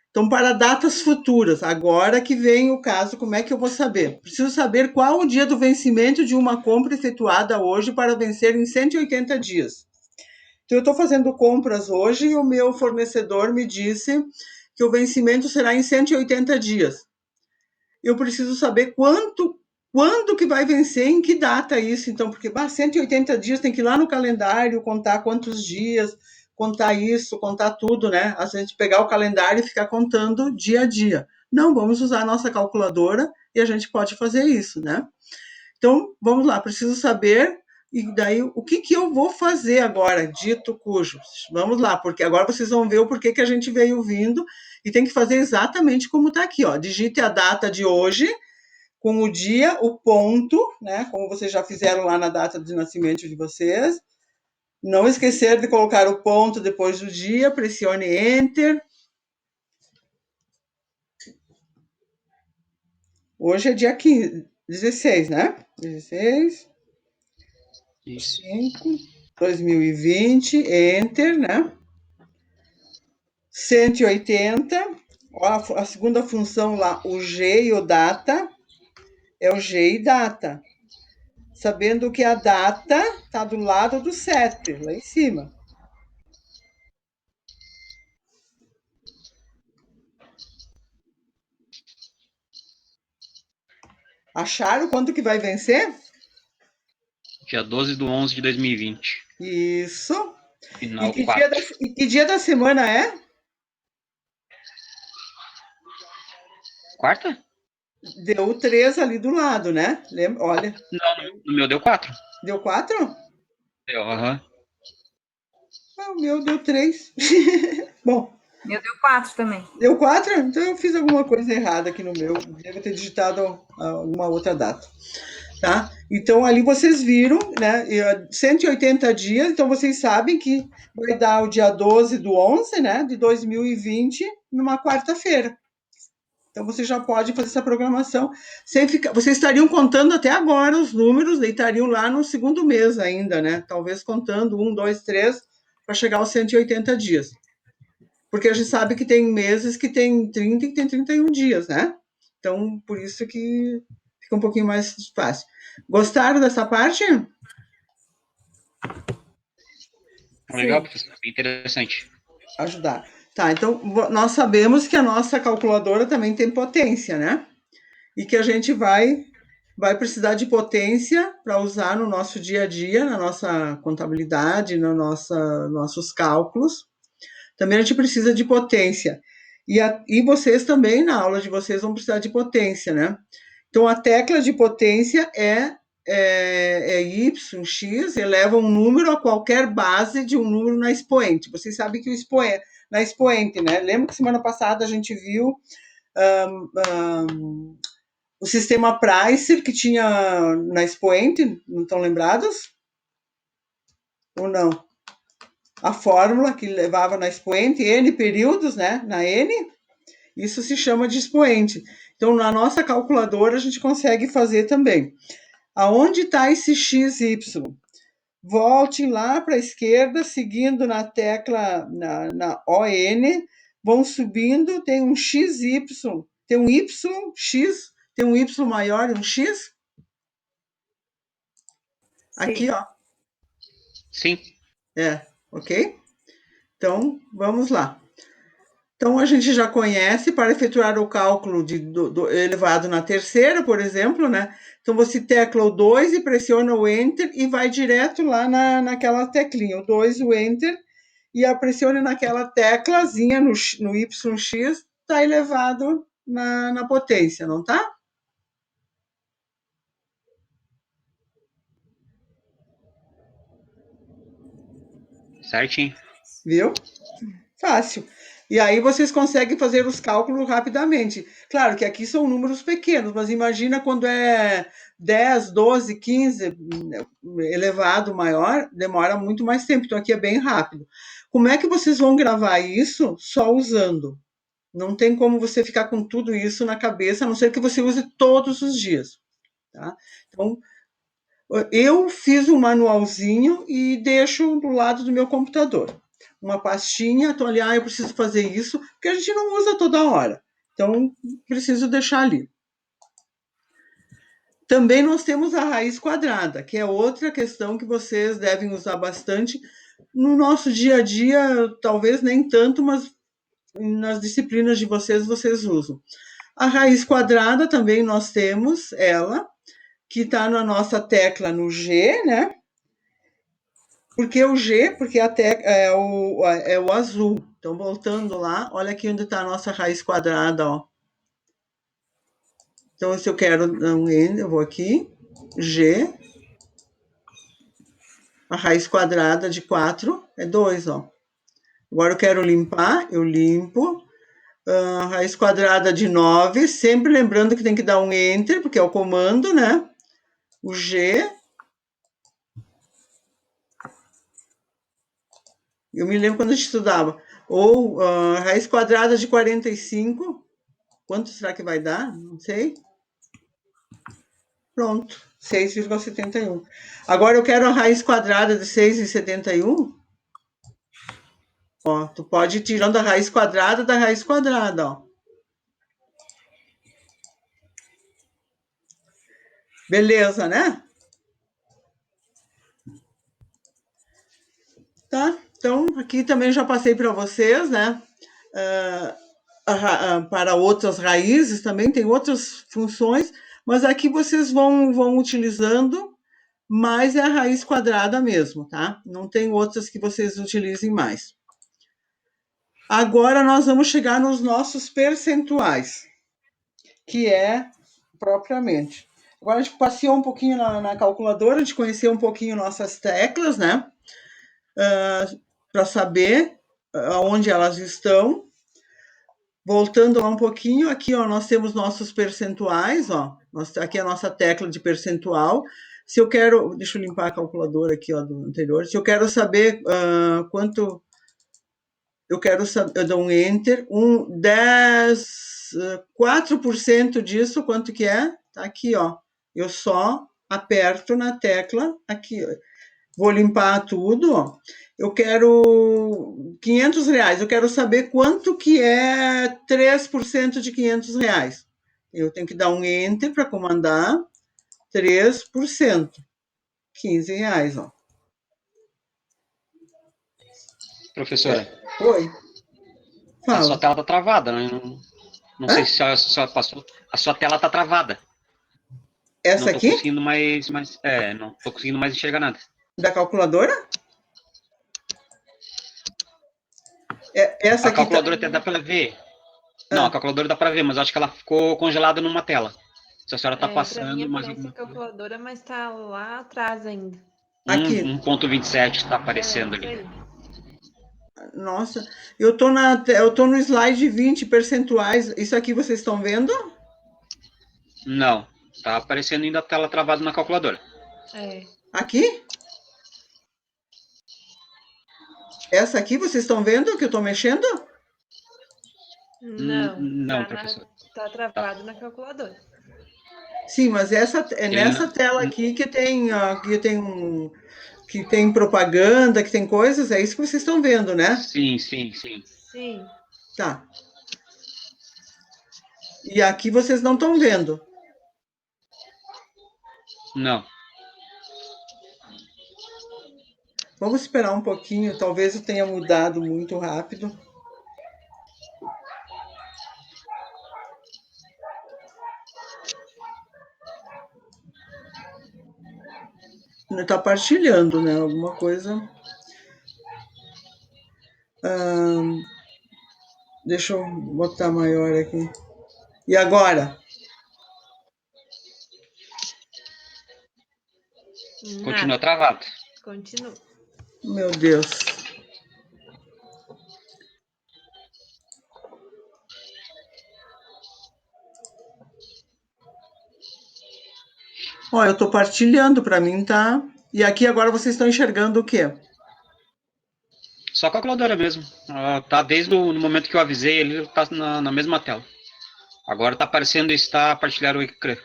Então, para datas futuras, agora que vem o caso, como é que eu vou saber? Preciso saber qual o dia do vencimento de uma compra efetuada hoje para vencer em 180 dias. Então, eu estou fazendo compras hoje e o meu fornecedor me disse que o vencimento será em 180 dias. Eu preciso saber quando que vai vencer, em que data isso, então, porque 180 dias tem que ir lá no calendário, contar quantos dias, contar isso, contar tudo, né? A gente pegar o calendário e ficar contando dia a dia. Não, vamos usar a nossa calculadora e a gente pode fazer isso, né? Então, vamos lá, preciso saber, e daí o que eu vou fazer agora, dito cujo? Vamos lá, porque agora vocês vão ver o porquê que a gente veio vindo e tem que fazer exatamente como está aqui, ó. Digite a data de hoje, com o dia, o ponto, né? Como vocês já fizeram lá na data de nascimento de vocês. Não esquecer de colocar o ponto depois do dia, pressione Enter. Hoje é dia 15, 16, né? 16, Isso. 5, 2020, Enter, né? 180, ó, a segunda função lá, o G e o data, é o G e data. Sabendo que a data está do lado do 7, lá em cima. Acharam quanto que vai vencer? Dia 12/11 de 2020. Isso. Final 4. E que dia da semana é? Quarta? Deu 3 ali do lado, né? Lembra? Olha. Não, no meu deu 4. Deu 4? Deu, aham. O meu deu 3. Bom. Meu deu 4 também. Deu 4? Então eu fiz alguma coisa errada aqui no meu. Deve ter digitado alguma outra data. Tá? Então, ali vocês viram, né? 180 dias, então vocês sabem que vai dar o dia 12/11, né? De 2020, numa quarta-feira. Então, você já pode fazer essa programação sem ficar. Vocês estariam contando até agora os números, e estariam lá no segundo mês ainda, né? Talvez contando 1, 2, 3, para chegar aos 180 dias. Porque a gente sabe que tem meses que tem 30 e que tem 31 dias, né? Então, por isso que fica um pouquinho mais fácil. Gostaram dessa parte? Legal, professor. Bem interessante. Ajudar. Tá, então nós sabemos que a nossa calculadora também tem potência, né? E que a gente vai precisar de potência para usar no nosso dia a dia, na nossa contabilidade, nossos cálculos. Também a gente precisa de potência. E vocês também, na aula de vocês, vão precisar de potência, né? Então, a tecla de potência é Y, X, eleva um número a qualquer base de um número na expoente. Vocês sabem que na expoente, né? Lembra que semana passada a gente viu O sistema Pricer que tinha na Expoente, não estão lembrados? Ou não? A fórmula que levava na Expoente, N períodos, né? Na N, isso se chama de expoente. Então, na nossa calculadora, a gente consegue fazer também. Aonde está esse XY? Volte lá para a esquerda, seguindo na tecla, na ON, vão subindo, tem um XY, tem um YX, tem um Y maior e um X. Aqui, Sim. ó. Sim. Ok? Então, vamos lá. Então, a gente já conhece para efetuar o cálculo do elevado na terceira, por exemplo, né? Então, você tecla o 2 e pressiona o Enter e vai direto lá naquela teclinha. O 2, o Enter, e pressione naquela teclazinha no YX, está elevado na potência, não tá? Certinho. Viu? Fácil. E aí vocês conseguem fazer os cálculos rapidamente. Claro que aqui são números pequenos, mas imagina quando é 10, 12, 15 elevado maior, demora muito mais tempo. Então aqui é bem rápido. Como é que vocês vão gravar isso só usando? Não tem como você ficar com tudo isso na cabeça, a não ser que você use todos os dias. Tá? Então, eu fiz um manualzinho e deixo do lado do meu computador. Uma pastinha, estou ali, eu preciso fazer isso, porque a gente não usa toda hora. Então, preciso deixar ali. Também nós temos a raiz quadrada, que é outra questão que vocês devem usar bastante. No nosso dia a dia, talvez nem tanto, mas nas disciplinas de vocês usam. A raiz quadrada também nós temos ela, que está na nossa tecla no G, né? Por que o G? Porque é o azul. Então, voltando lá, olha aqui onde está a nossa raiz quadrada, ó. Então, se eu quero um N, eu vou aqui, G, a raiz quadrada de 4 é 2, ó. Agora eu quero limpar, eu limpo. A raiz quadrada de 9, sempre lembrando que tem que dar um Enter, porque é o comando, né? O G. Eu me lembro quando a gente estudava. Ou raiz quadrada de 45. Quanto será que vai dar? Não sei. Pronto, 6,71. Agora eu quero a raiz quadrada de 6,71. Ó, tu pode ir tirando a raiz quadrada da raiz quadrada, ó. Beleza, né? Tá? Então, aqui também já passei para vocês, né? Para outras raízes também, tem outras funções, mas aqui vocês vão utilizando, mas é a raiz quadrada mesmo, tá? Não tem outras que vocês utilizem mais. Agora nós vamos chegar nos nossos percentuais, que é propriamente. Agora a gente passeou um pouquinho na calculadora, a gente conheceu um pouquinho nossas teclas, né? Para saber aonde elas estão. Voltando lá um pouquinho, aqui ó, nós temos nossos percentuais, ó. Aqui é a nossa tecla de percentual. Se eu quero, deixa eu limpar a calculadora aqui ó, do anterior. Se eu quero saber quanto eu quero saber, eu dou um Enter, 4% disso, quanto que é? Tá aqui, ó. Eu só aperto na tecla aqui, ó. Vou limpar tudo, ó. Eu quero R$ 500, eu quero saber quanto que é 3% de R$ 500. Eu tenho que dar um Enter para comandar 3%, R$ 15, ó. Professora, Oi, a sua fala. tela tá travada, né? Não sei Hã? se a senhora passou. A sua tela tá travada. Essa Não tô aqui? conseguindo não tô conseguindo mais enxergar nada. Da calculadora? Essa A aqui tá. calculadora até dá pra ver. Não, a Ah, calculadora dá pra ver, mas eu acho que ela ficou congelada numa tela. Se a senhora tá Pra mim passando mais aparece a alguma coisa. calculadora, mas tá lá atrás ainda. aqui. 1,27 está aparecendo Isso ali. aí. Nossa, eu tô no slide 20 percentuais. Isso aqui vocês estão vendo? Não. Tá aparecendo ainda a tela travada na calculadora. É. Aqui? Essa aqui, vocês estão vendo que eu estou mexendo? Não, Não, professor. tá travado na calculadora. Sim, mas é Ele nessa tela aqui que tem, que tem propaganda, que tem coisas, é isso que vocês estão vendo, né? Sim, sim, sim. Sim. Tá. E aqui vocês não estão vendo. Não. Vamos esperar um pouquinho, talvez eu tenha mudado muito rápido. Está partilhando, né? Alguma coisa. Deixa eu botar maior aqui. E agora? Continua Nada. travado. Continua. Meu Deus. Ó, eu estou partilhando, para mim tá. E aqui agora vocês estão enxergando o quê? Só a calculadora mesmo. Tá desde o no momento que eu avisei, ele tá na mesma tela. Agora tá aparecendo está partilhar o ecrã.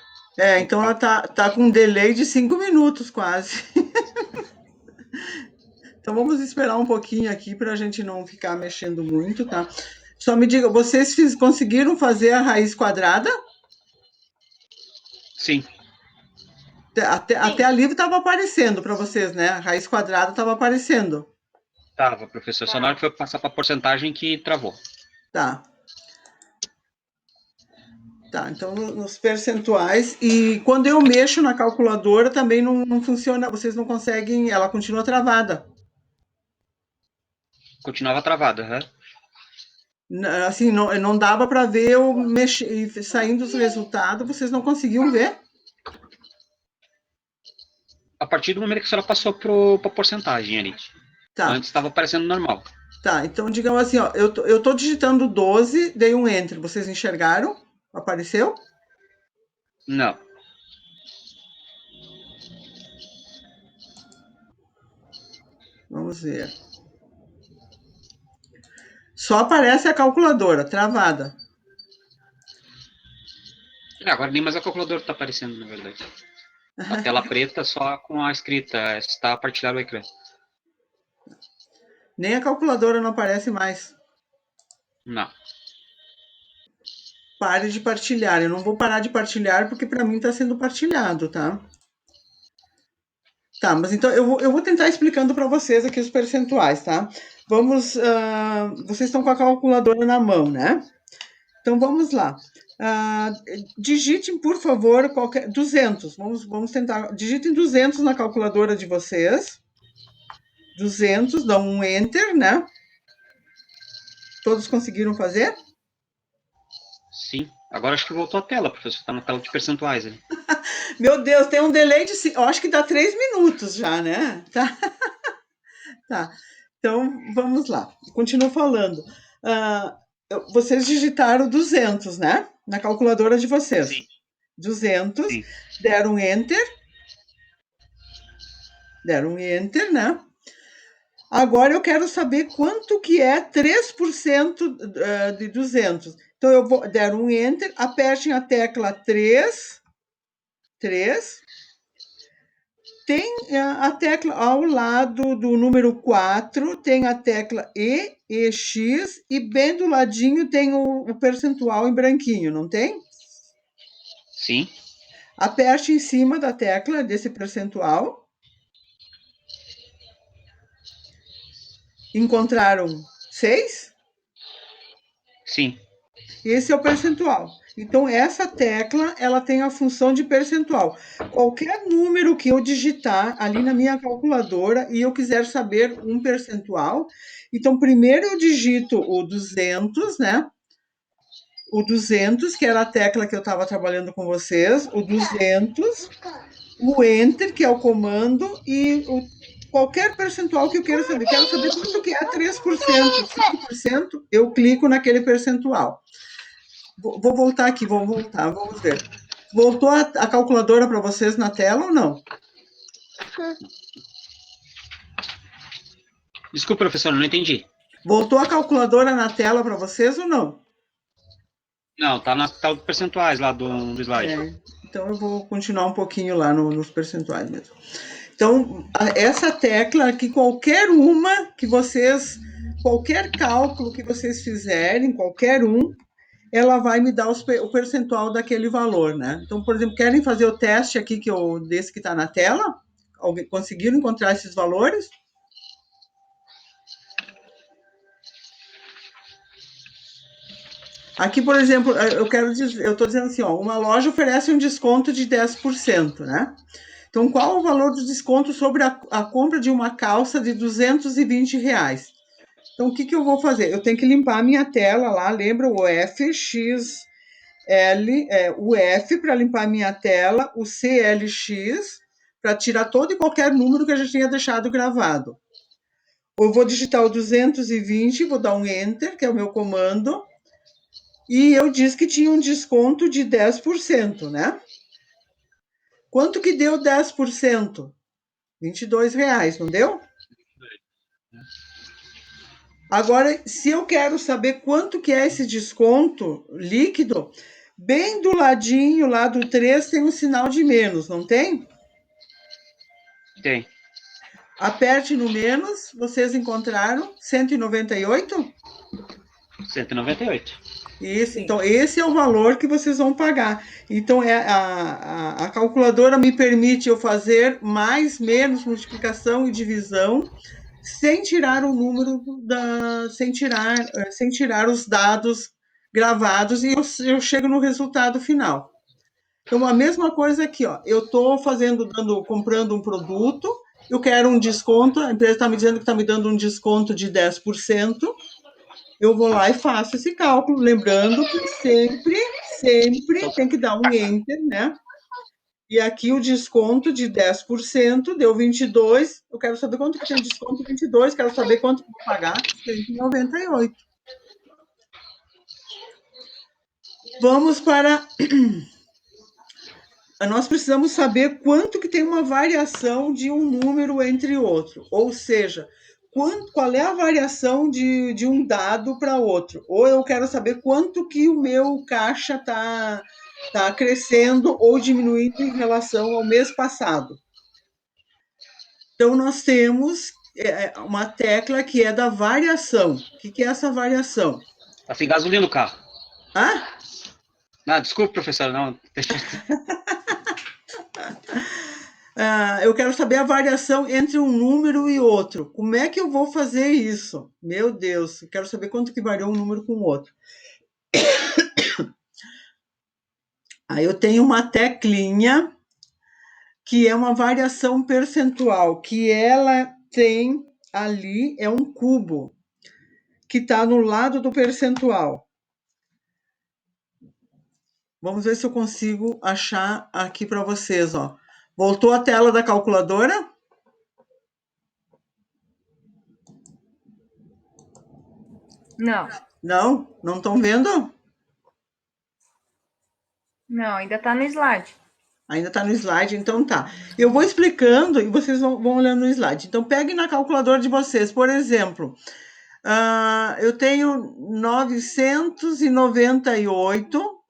Então ela tá com um delay de 5 minutos quase. Então vamos esperar um pouquinho aqui para a gente não ficar mexendo muito, tá? Só me diga, vocês conseguiram fazer a raiz quadrada? Sim. Até ali estava aparecendo para vocês, né? A raiz quadrada estava aparecendo. Tava, professor. Só na hora que foi passar para porcentagem que travou. Tá. Tá, então nos percentuais. E quando eu mexo na calculadora também não funciona, vocês não conseguem, ela continua travada. Continuava travada, aham. Assim, não dava para ver eu mexer, saindo os resultados, vocês não conseguiam ver? A partir do momento que a senhora passou para porcentagem ali. Tá, Antes estava aparecendo normal. tá. Então, digamos assim, ó, eu tô digitando 12, dei um enter. Vocês enxergaram? Apareceu? Não. Vamos ver. Só aparece a calculadora, travada. Agora nem mais a calculadora está aparecendo, na verdade. A tela preta só com a escrita está a partilhar o ecrã. Nem a calculadora não aparece mais. Não. Pare de partilhar. Eu não vou parar de partilhar porque para mim está sendo partilhado, tá? Tá, mas então eu vou tentar explicando para vocês aqui os percentuais, tá? Vamos, vocês estão com a calculadora na mão, né? Então vamos lá. Digitem, por favor, 200. Vamos tentar. Digitem 200 na calculadora de vocês. 200, dão um enter, né? Todos conseguiram fazer? Sim. Agora acho que voltou a tela, professor. Está na tela de percentuais ali. Meu Deus, tem um delay de. Eu acho que dá 3 minutos já, né? Tá. Tá. Então vamos lá. Continuo falando. Vocês digitaram 200, né? Na calculadora de vocês. Sim. 200, Sim. deram enter. Deram enter, né? Agora eu quero saber quanto que é 3% de 200. Então eu vou dar um enter, apertem a tecla 3. Tem a tecla ao lado do número 4, tem a tecla E, EX, e bem do ladinho tem o percentual em branquinho, não tem? Sim. Aperte em cima da tecla desse percentual. Encontraram 6? Sim. Esse é o percentual. Então, essa tecla, ela tem a função de percentual. Qualquer número que eu digitar ali na minha calculadora e eu quiser saber um percentual, então, primeiro eu digito o 200, né? O 200, que era a tecla que eu estava trabalhando com vocês, o 200, o Enter, que é o comando, e qualquer percentual que eu queira saber. Quero saber quanto que é 3%, 5%, eu clico naquele percentual. Vou voltar aqui, vamos voltar, vamos ver. Voltou a calculadora para vocês na tela ou não? Desculpa, professor, não entendi. Voltou a calculadora na tela para vocês ou não? Não, tá na tal de percentuais lá do slide. Então eu vou continuar um pouquinho lá nos percentuais mesmo. Então, essa tecla aqui, qualquer cálculo que vocês fizerem, qualquer um, ela vai me dar o percentual daquele valor, né? Então, por exemplo, querem fazer o teste aqui desse que está na tela? Alguém conseguiram encontrar esses valores? Aqui, por exemplo, eu estou dizendo assim, ó, uma loja oferece um desconto de 10%, né? Então, qual o valor do desconto sobre a compra de uma calça de R$ 220? Então, o que eu vou fazer? Eu tenho que limpar a minha tela lá, lembra o FXL, o F para limpar a minha tela, o CLX para tirar todo e qualquer número que a gente tenha deixado gravado. Eu vou digitar o 220, vou dar um Enter, que é o meu comando, e eu disse que tinha um desconto de 10%, né? Quanto que deu 10%? R$ 22, não deu? Agora, se eu quero saber quanto que é esse desconto líquido, bem do ladinho lá do 3 tem um sinal de menos, não tem? Tem. Aperte no menos, vocês encontraram 198? 198. Isso, então esse é o valor que vocês vão pagar. Então a calculadora me permite eu fazer mais, menos, multiplicação e divisão sem tirar o número sem tirar os dados gravados e eu chego no resultado final. Então a mesma coisa aqui, ó. Eu estou comprando um produto, eu quero um desconto, a empresa está me dizendo que está me dando um desconto de 10%. Eu vou lá e faço esse cálculo, lembrando que sempre tem que dar um enter, né? E aqui o desconto de 10% deu 22. Eu quero saber quanto que tem desconto 22, quero saber quanto que vou pagar 198. Vamos para nós precisamos saber quanto que tem uma variação de um número entre outro, ou seja, qual é a variação de um dado para outro, ou eu quero saber quanto que o meu caixa tá crescendo ou diminuindo em relação ao mês passado. Então, nós temos uma tecla que é da variação. O que é essa variação? Tá sem gasolina no carro. Ah? Desculpa, professor, não. Eu quero saber a variação entre um número e outro. Como é que eu vou fazer isso? Meu Deus, eu quero saber quanto que variou um número com o outro. Aí eu tenho uma teclinha que é uma variação percentual, que ela tem ali, é um cubo, que está no lado do percentual. Vamos ver se eu consigo achar aqui para vocês, ó. Voltou a tela da calculadora? Não. Não estão vendo? Não, ainda está no slide. Ainda está no slide, então tá. Eu vou explicando e vocês vão olhando no slide. Então, peguem na calculadora de vocês. Por exemplo, eu tenho 998.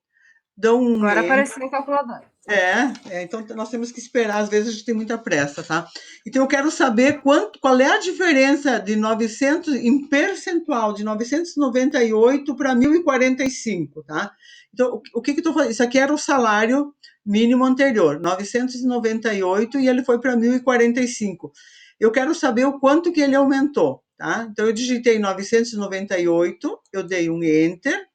Dão um Agora apareceu o calculador. então nós temos que esperar, às vezes a gente tem muita pressa, tá? Então eu quero saber qual é a diferença de 900 em percentual de 998 para 1045, tá? Então o que eu estou fazendo? Isso aqui era o salário mínimo anterior, 998 e ele foi para 1045. Eu quero saber o quanto que ele aumentou, tá? Então eu digitei 998, eu dei um enter.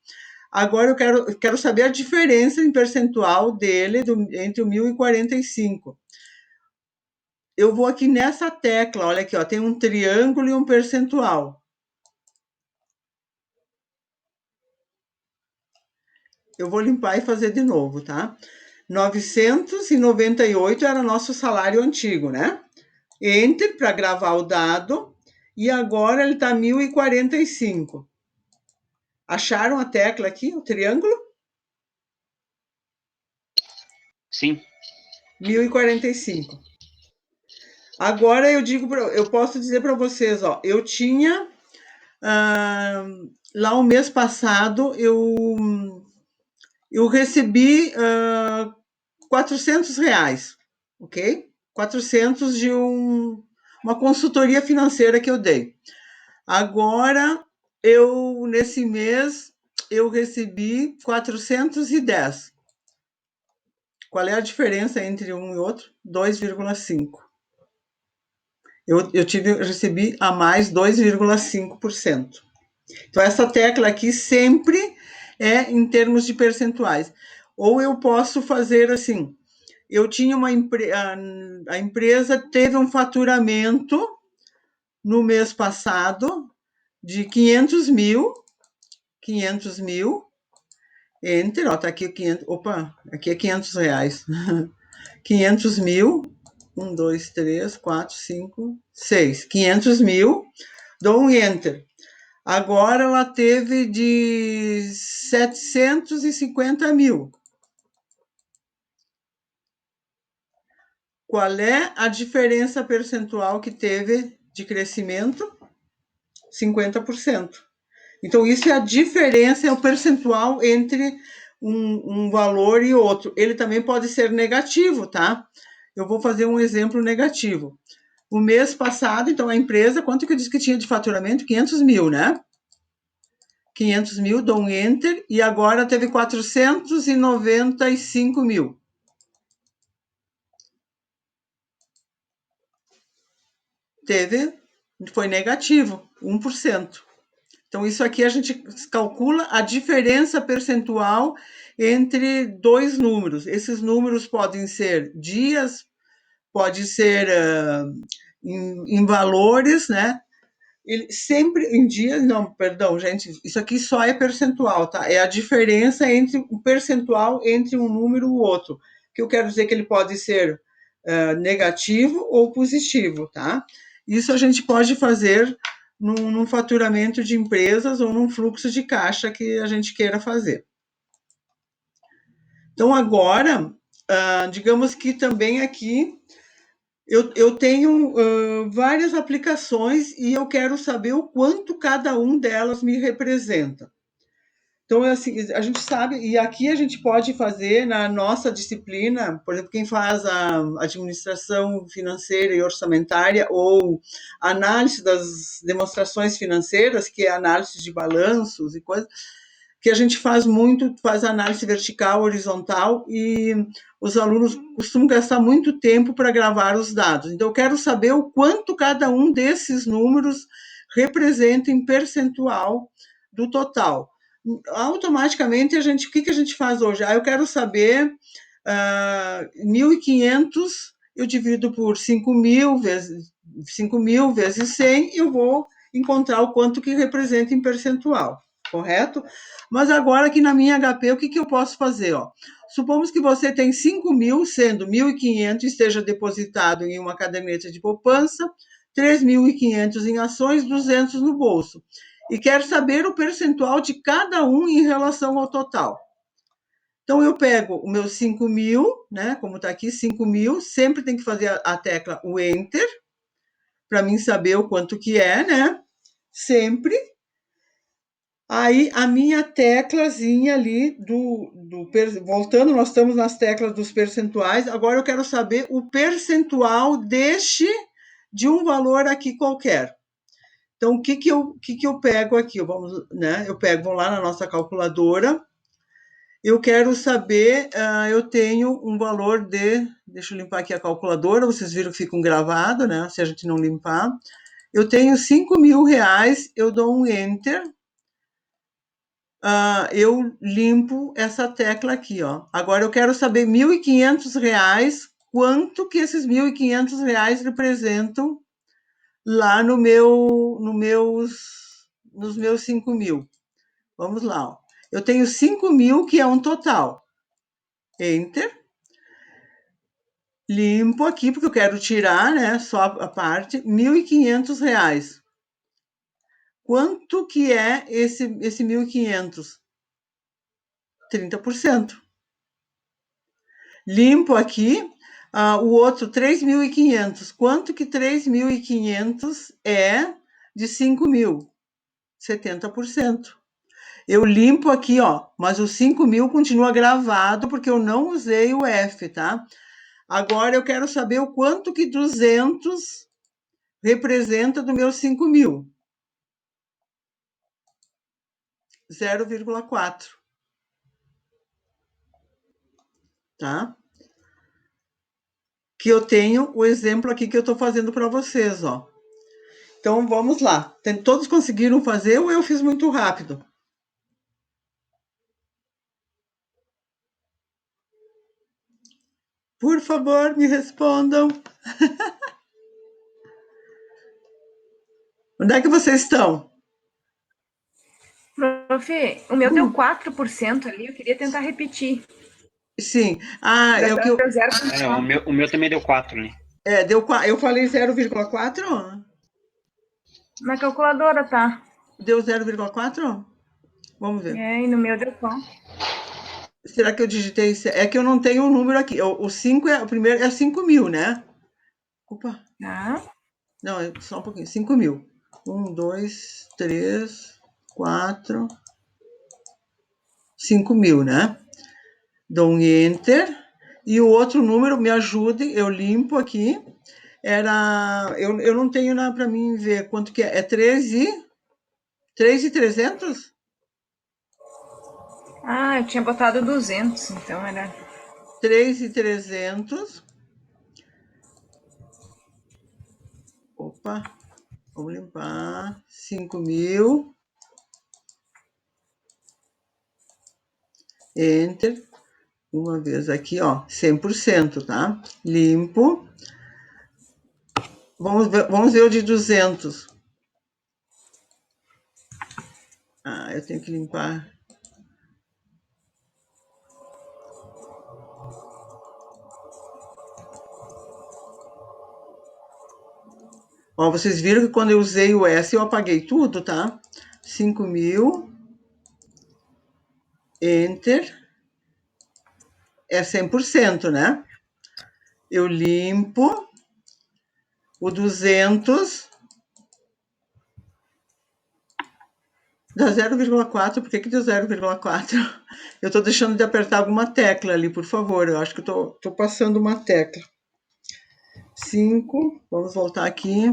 Agora eu quero saber a diferença em percentual dele entre o 1045. Eu vou aqui nessa tecla, olha aqui, ó, tem um triângulo e um percentual. Eu vou limpar e fazer de novo, tá? 998 era nosso salário antigo, né? Enter para gravar o dado. E agora ele está 1045. Acharam a tecla aqui, o triângulo? Sim. 1.045. Agora eu posso dizer para vocês, ó, eu tinha lá o mês passado eu recebi R$ 400, ok? 400 de uma consultoria financeira que eu dei. Agora, nesse mês, eu recebi 410. Qual é a diferença entre um e outro? 2,5. Eu recebi a mais 2,5%. Então, essa tecla aqui sempre é em termos de percentuais. Ou eu posso fazer assim, eu tinha a empresa teve um faturamento no mês passado de 500 mil, enter, ó, tá aqui 500, opa, aqui é R$ 500. 500 mil, 1, 2, 3, 4, 5, 6, 500 mil, dou um enter. Agora ela teve de 750 mil. Qual é a diferença percentual que teve de crescimento? 50%. Então, isso é a diferença, é o percentual entre um valor e outro. Ele também pode ser negativo, tá? Eu vou fazer um exemplo negativo. O mês passado, então, a empresa, quanto que eu disse que tinha de faturamento? 500 mil, né? 500 mil, dou um enter, e agora teve 495 mil. Foi negativo, 1%. Então, isso aqui a gente calcula a diferença percentual entre dois números. Esses números podem ser dias, pode ser em valores, né? Ele sempre em dias, não, perdão, gente, isso aqui só é percentual, tá? É a diferença entre o percentual entre um número e o outro. Que eu quero dizer que ele pode ser negativo ou positivo, tá? Isso a gente pode fazer num faturamento de empresas ou num fluxo de caixa que a gente queira fazer. Então, agora, digamos que também aqui eu tenho várias aplicações e eu quero saber o quanto cada um delas me representa. Então, assim, a gente sabe, e aqui a gente pode fazer na nossa disciplina, por exemplo, quem faz a administração financeira e orçamentária ou análise das demonstrações financeiras, que é análise de balanços e coisas, que a gente faz análise vertical, horizontal, e os alunos costumam gastar muito tempo para gravar os dados. Então, eu quero saber o quanto cada um desses números representa em percentual do total. Automaticamente, o que a gente faz hoje? Eu quero saber 1.500, eu divido por 5.000 vezes 100, eu vou encontrar o quanto que representa em percentual, correto? Mas agora aqui na minha HP, o que eu posso fazer? Ó? Supomos que você tem 5.000, sendo 1.500 esteja depositado em uma caderneta de poupança, 3.500 em ações, 200 no bolso. E quero saber o percentual de cada um em relação ao total. Então, eu pego o meu 5.000, né? Como está aqui, 5.000, sempre tem que fazer a tecla o Enter, para mim saber o quanto que é, né? Sempre. Aí, a minha teclazinha ali voltando, nós estamos nas teclas dos percentuais, agora eu quero saber o percentual de um valor aqui qualquer. Então, o que eu pego aqui? Vou lá na nossa calculadora, eu quero saber, eu tenho um valor deixa eu limpar aqui a calculadora, vocês viram que fica um gravado, né? Se a gente não limpar. Eu tenho R$ 5.000, eu dou um Enter, eu limpo essa tecla aqui, ó. Agora eu quero saber R$ 1.500, quanto que esses R$ 1.500 representam lá nos meus 5.000. Vamos lá, ó. Eu tenho 5.000, que é um total. Enter. Limpo aqui, porque eu quero tirar, né, só a parte, R$ 1.500. Quanto que é esse 1.500? 30%. Limpo aqui. O outro, 3.500. Quanto que 3.500 é de 5.000? 70%. Eu limpo aqui, ó, mas o 5.000 continua gravado porque eu não usei o F, tá? Agora eu quero saber o quanto que 200 representa do meu 5.000. 0,4. Tá? Que eu tenho o exemplo aqui que eu estou fazendo para vocês, ó. Então, vamos lá. Todos conseguiram fazer ou eu fiz muito rápido? Por favor, me respondam. Onde é que vocês estão? Prof, o meu deu 4% ali, eu queria tentar repetir. Sim. É o que eu. Deu 0,4. O meu também deu 4 ali. Eu falei 0,4? Na calculadora, tá? Deu 0,4? Vamos ver. E no meu deu qual? Será que eu digitei? É que eu não tenho o número aqui. O 5 o primeiro é 5.000, né? Opa. Tá. Não, só um pouquinho. 5.000. 1, 2, 3, 4, 5.000, né? Dou um Enter. E o outro número, me ajudem, eu limpo aqui. Eu não tenho nada para mim ver quanto que é. É 3.300? Eu tinha botado 200, então era... 3.300. Opa, vamos limpar. 5.000. Enter. Uma vez aqui, ó, 100%, tá? Limpo. Vamos ver o de 200. Eu tenho que limpar. Ó, vocês viram que quando eu usei o S, eu apaguei tudo, tá? 5.000. Enter. É 100%, né? Eu limpo. O 200 dá 0,4. Por que deu 0,4? Eu estou deixando de apertar alguma tecla ali, por favor. Eu acho que eu estou passando uma tecla. 5. Vamos voltar aqui.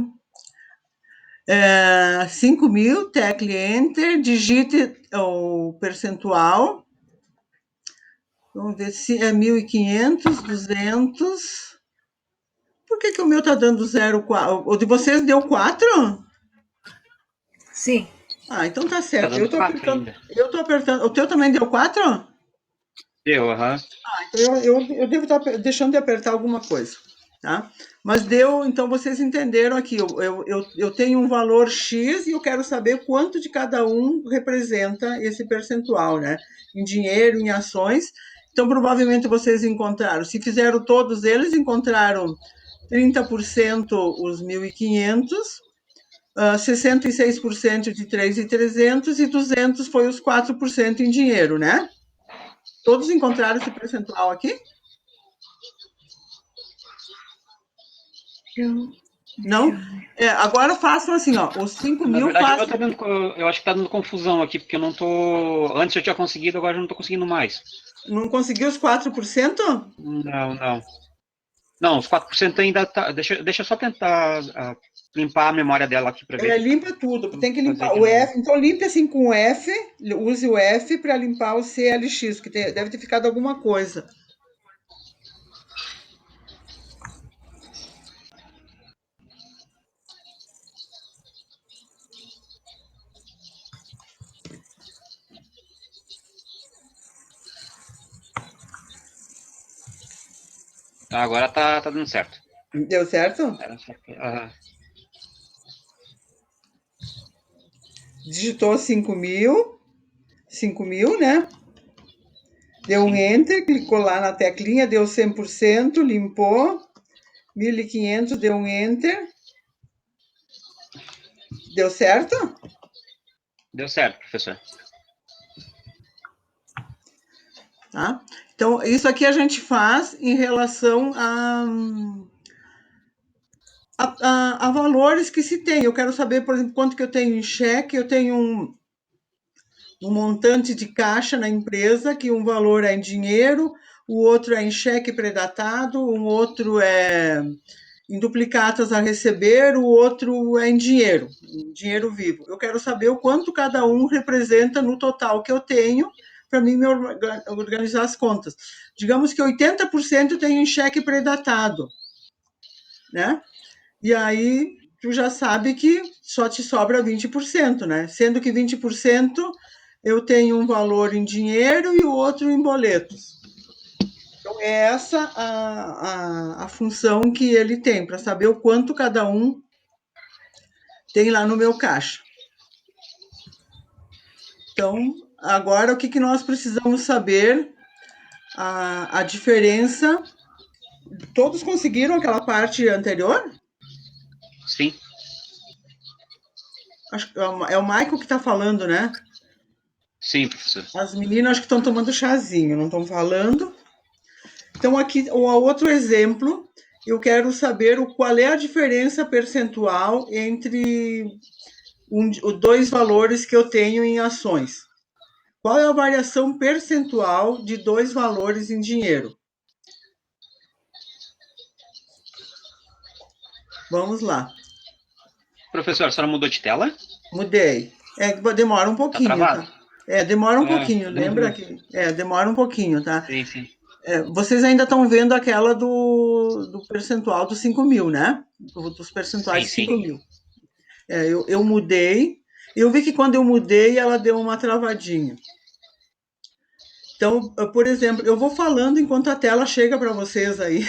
5.000, tecle Enter, digite o percentual. Vamos ver se é 1.500, 200. Por que o meu está dando 0,4? O de vocês deu 4? Sim. Então tá Tá certo. dando 4 ainda. Eu tô apertando. O teu também deu 4? Deu, aham. Então eu devo estar deixando de apertar alguma coisa, tá? Mas deu, então vocês entenderam aqui. Eu tenho um valor X e eu quero saber quanto de cada um representa esse percentual, né? Em dinheiro, em ações. Então, provavelmente vocês encontraram, se fizeram todos eles, encontraram 30% os 1.500, 66% de 3.300 e 200 foi os 4% em dinheiro, né? Todos encontraram esse percentual aqui? Não? Agora façam assim, ó. Os 5.000 Na verdade, façam. eu acho que tá dando confusão aqui, porque eu não tô. Antes eu tinha conseguido, agora eu não tô conseguindo mais. Não conseguiu os 4%? Não, não. Não, os 4% ainda tá. Deixa eu só tentar limpar a memória dela aqui para ver. Limpa tudo. Tem que Fazer limpar de o novo. F. Então, limpe assim com o F. Use o F para limpar o CLX, que deve ter ficado alguma coisa. Agora tá dando certo. Deu certo? Digitou 5.000. 5.000, né? Deu um Enter, clicou lá na teclinha, deu 100%, limpou. 1.500, deu um Enter. Deu certo? Deu certo, professor. Tá? Então, isso aqui a gente faz em relação a valores que se tem. Eu quero saber, por exemplo, quanto que eu tenho em cheque. Eu tenho um montante de caixa na empresa, que um valor é em dinheiro, o outro é em cheque predatado, um outro é em duplicatas a receber, o outro é em dinheiro vivo. Eu quero saber o quanto cada um representa no total que eu tenho, para mim me organizar as contas. Digamos que 80% eu tenho em cheque predatado, né? E aí tu já sabe que só te sobra 20%, né? Sendo que 20% eu tenho um valor em dinheiro e o outro em boletos. Então, é essa a função que ele tem, para saber o quanto cada um tem lá no meu caixa. Então, agora o que nós precisamos saber? A diferença. Todos conseguiram aquela parte anterior? Sim. Acho que é o Michael que está falando, né? Sim, professor. As meninas acho que estão tomando chazinho, não estão falando. Então, aqui, um outro exemplo, eu quero saber qual é a diferença percentual entre os dois valores que eu tenho em ações. Qual é a variação percentual de dois valores em dinheiro? Vamos lá. Professor, a senhora mudou de tela? Mudei. Demora um Tá pouquinho, travado? tá? Demora um Ah, pouquinho. eu não Lembra vi. que... demora um pouquinho, tá? Sim, sim. Vocês ainda estão vendo aquela do percentual dos 5.000, né? Dos percentuais Sim, de sim. 5.000. Eu mudei. Eu vi que quando eu mudei, ela deu uma travadinha. Então, por exemplo, eu vou falando enquanto a tela chega para vocês aí.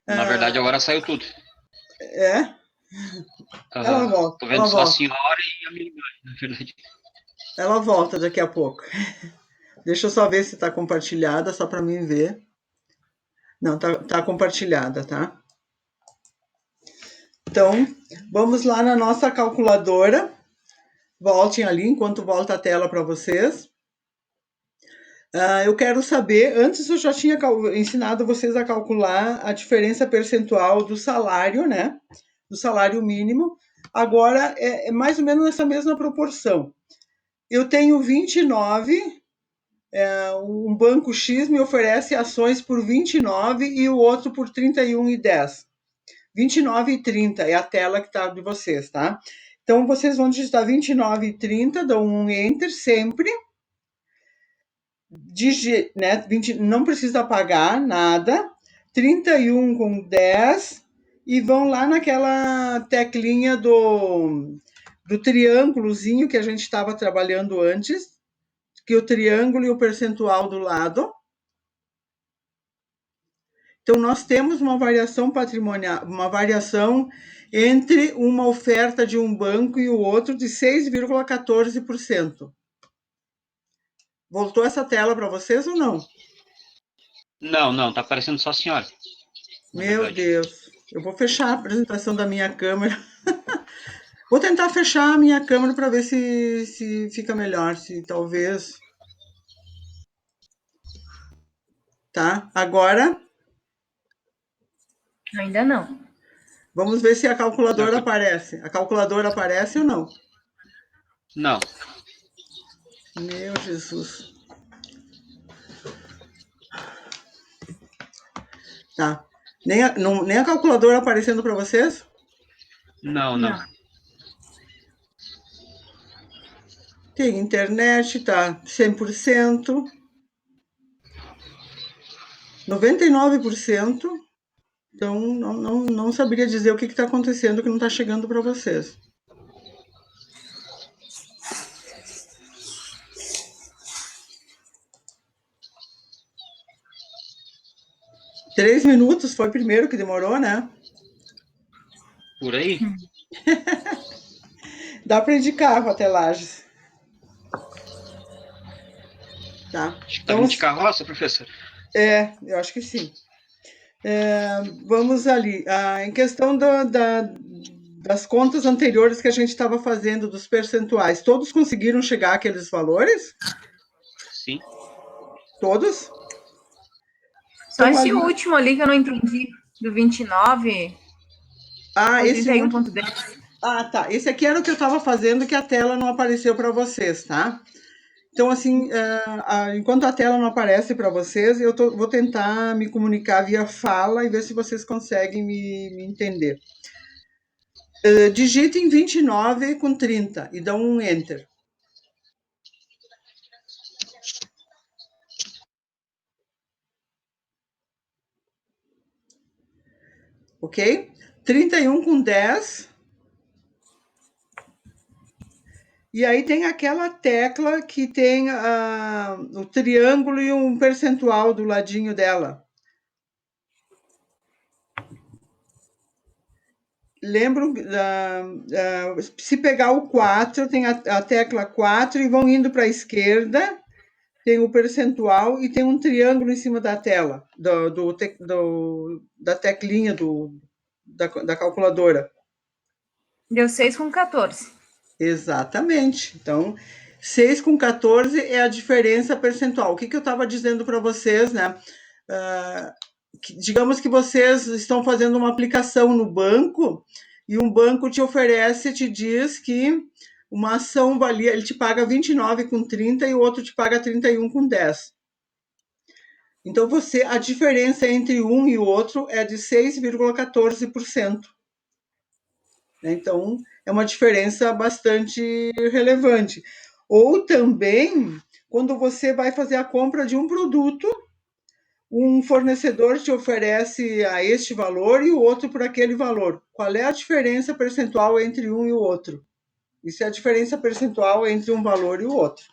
Na verdade, agora saiu tudo. É? Ela Aham. volta, Tô vendo ela só a volta. senhora e a minha imagem, na verdade. Ela volta daqui a pouco. Deixa eu só ver se está compartilhada, só para mim ver. Não, tá compartilhada, tá? Então, vamos lá na nossa calculadora. Voltem ali enquanto volta a tela para vocês. Eu quero saber, antes eu já tinha ensinado vocês a calcular a diferença percentual do salário, né? Do salário mínimo. Agora é mais ou menos nessa mesma proporção. Eu tenho 29, um banco X me oferece ações por 29 e o outro por 31,10. 29,30 é a tela que está de vocês, tá? Então, vocês vão digitar 29,30, dão um Enter sempre. Né, 20, não precisa pagar nada. 31,10 e vão lá naquela teclinha do triângulozinho que a gente estava trabalhando antes, que o triângulo e o percentual do lado. Então, nós temos uma variação patrimonial, uma variação entre uma oferta de um banco e o outro de 6,14%. Voltou essa tela para vocês ou não? Não, tá aparecendo só a senhora. Meu Deus, eu vou fechar a apresentação da minha câmera. Vou tentar fechar a minha câmera para ver se fica melhor, se talvez. Tá? Agora, Ainda não. vamos ver se a Não, calculadora aparece. A calculadora aparece ou não? não. Meu Jesus. Tá. Nem a calculadora aparecendo para vocês? Não. Não. Tem internet, tá 100%, 99%. Então, não saberia dizer o que está acontecendo que não está chegando para vocês. Três minutos foi o primeiro que demorou, né? Por aí? Dá para ir de carro até Lages. Tá? Acho que tá Então, vindo de carroça, professor. eu acho que sim. Vamos ali. Em questão das contas anteriores que a gente estava fazendo, dos percentuais, todos conseguiram chegar àqueles valores? Sim. Todos? Só Então, esse ali... último ali que eu não entendi, do 29 Ah, ao esse último. 31.10. Ah, tá. Esse aqui era o que eu estava fazendo que a tela não apareceu para vocês, tá? Então, assim, enquanto a tela não aparece para vocês, vou tentar me comunicar via fala e ver se vocês conseguem me entender. Digitem 29 com 30 e dão um Enter. Ok? 31 com 10. E aí tem aquela tecla que tem o triângulo e um percentual do ladinho dela. Lembram, se pegar o 4, tem a tecla 4 e vão indo para a esquerda, tem o percentual e tem um triângulo em cima da tela, da teclinha da calculadora. Deu 6 com 14. Exatamente. Então, 6 com 14 é a diferença percentual. O que eu estava dizendo para vocês, né? Digamos que vocês estão fazendo uma aplicação no banco e um banco te diz que uma ação valia, ele te paga 29 com 30 e o outro te paga 31 com 10. Então, a diferença entre um e o outro é de 6,14%. Então, é uma diferença bastante relevante. Ou também, quando você vai fazer a compra de um produto, um fornecedor te oferece a este valor e o outro por aquele valor. Qual é a diferença percentual entre um e o outro? Isso é a diferença percentual entre um valor e o outro.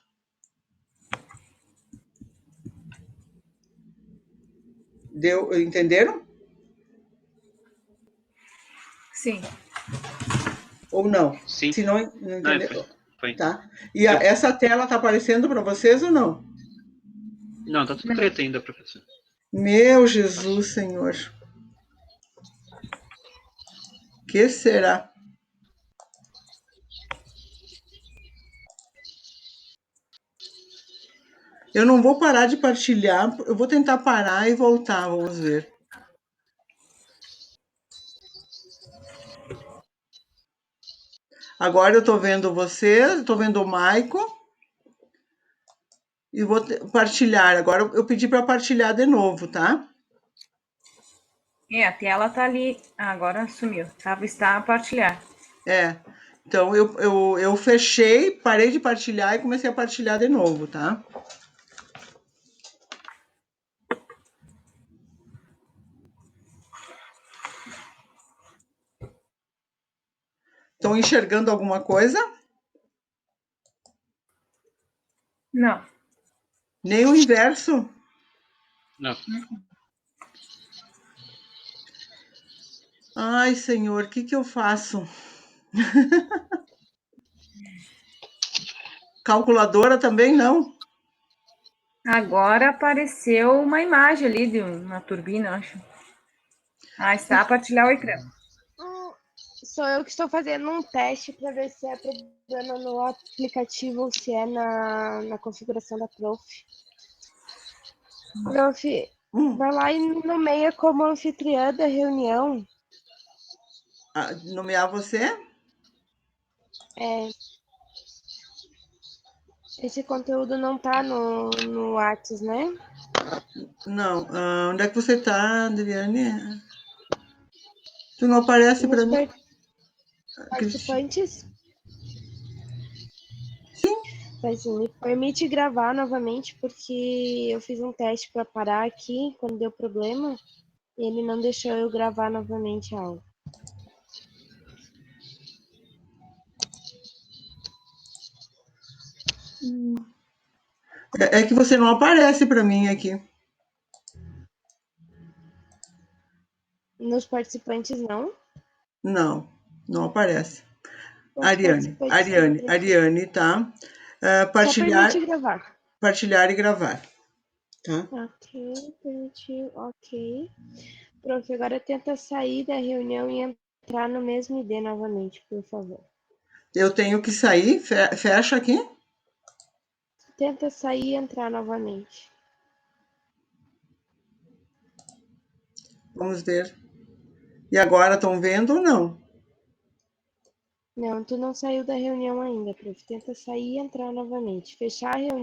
Entenderam? Sim. Ou não? Sim. Se não Não, entenderam, foi. tá? E essa tela está aparecendo para vocês ou não? Não, tá tudo preto ainda, professor. Meu Jesus, Senhor. Que será? Eu não vou parar de partilhar, eu vou tentar parar e voltar, vamos ver. Agora eu estou vendo você, estou vendo o Maico e vou partilhar. Agora eu pedi para partilhar de novo, tá? A tela tá ali. Agora sumiu. Está a partilhar. Então eu fechei, parei de partilhar e comecei a partilhar de novo, tá? Estão enxergando alguma coisa? Não. Nem o inverso? Não. Ai, Senhor, o que eu faço? Calculadora também não? Agora apareceu uma imagem ali de uma turbina, acho. Está a partilhar o ecrã. Sou eu que estou fazendo um teste para ver se é problema no aplicativo ou se é na configuração da Prof. Prof, vai lá e nomeia como anfitriã da reunião. Nomear você? Esse conteúdo não tá no Whats, né? Não. Onde é que você tá, Adriane? Tu não aparece para Nos mim? participantes? Sim. Mas me permite gravar novamente, porque eu fiz um teste para parar aqui quando deu problema e ele não deixou eu gravar novamente a aula. É que você não aparece para mim aqui. Nos participantes, não? Não, não aparece. Os Ariane, participantes Ariane, sempre aqui. Ariane, tá? Só permite gravar. Partilhar e gravar, tá? Ok, permitiu, ok. Pronto, agora tenta sair da reunião e entrar no mesmo ID novamente, por favor. Eu tenho que sair, fecha aqui. Tenta sair e entrar novamente. Vamos ver. E agora estão vendo ou não? Não, tu não saiu da reunião ainda, prof. Tenta sair e entrar novamente. Fechar a reunião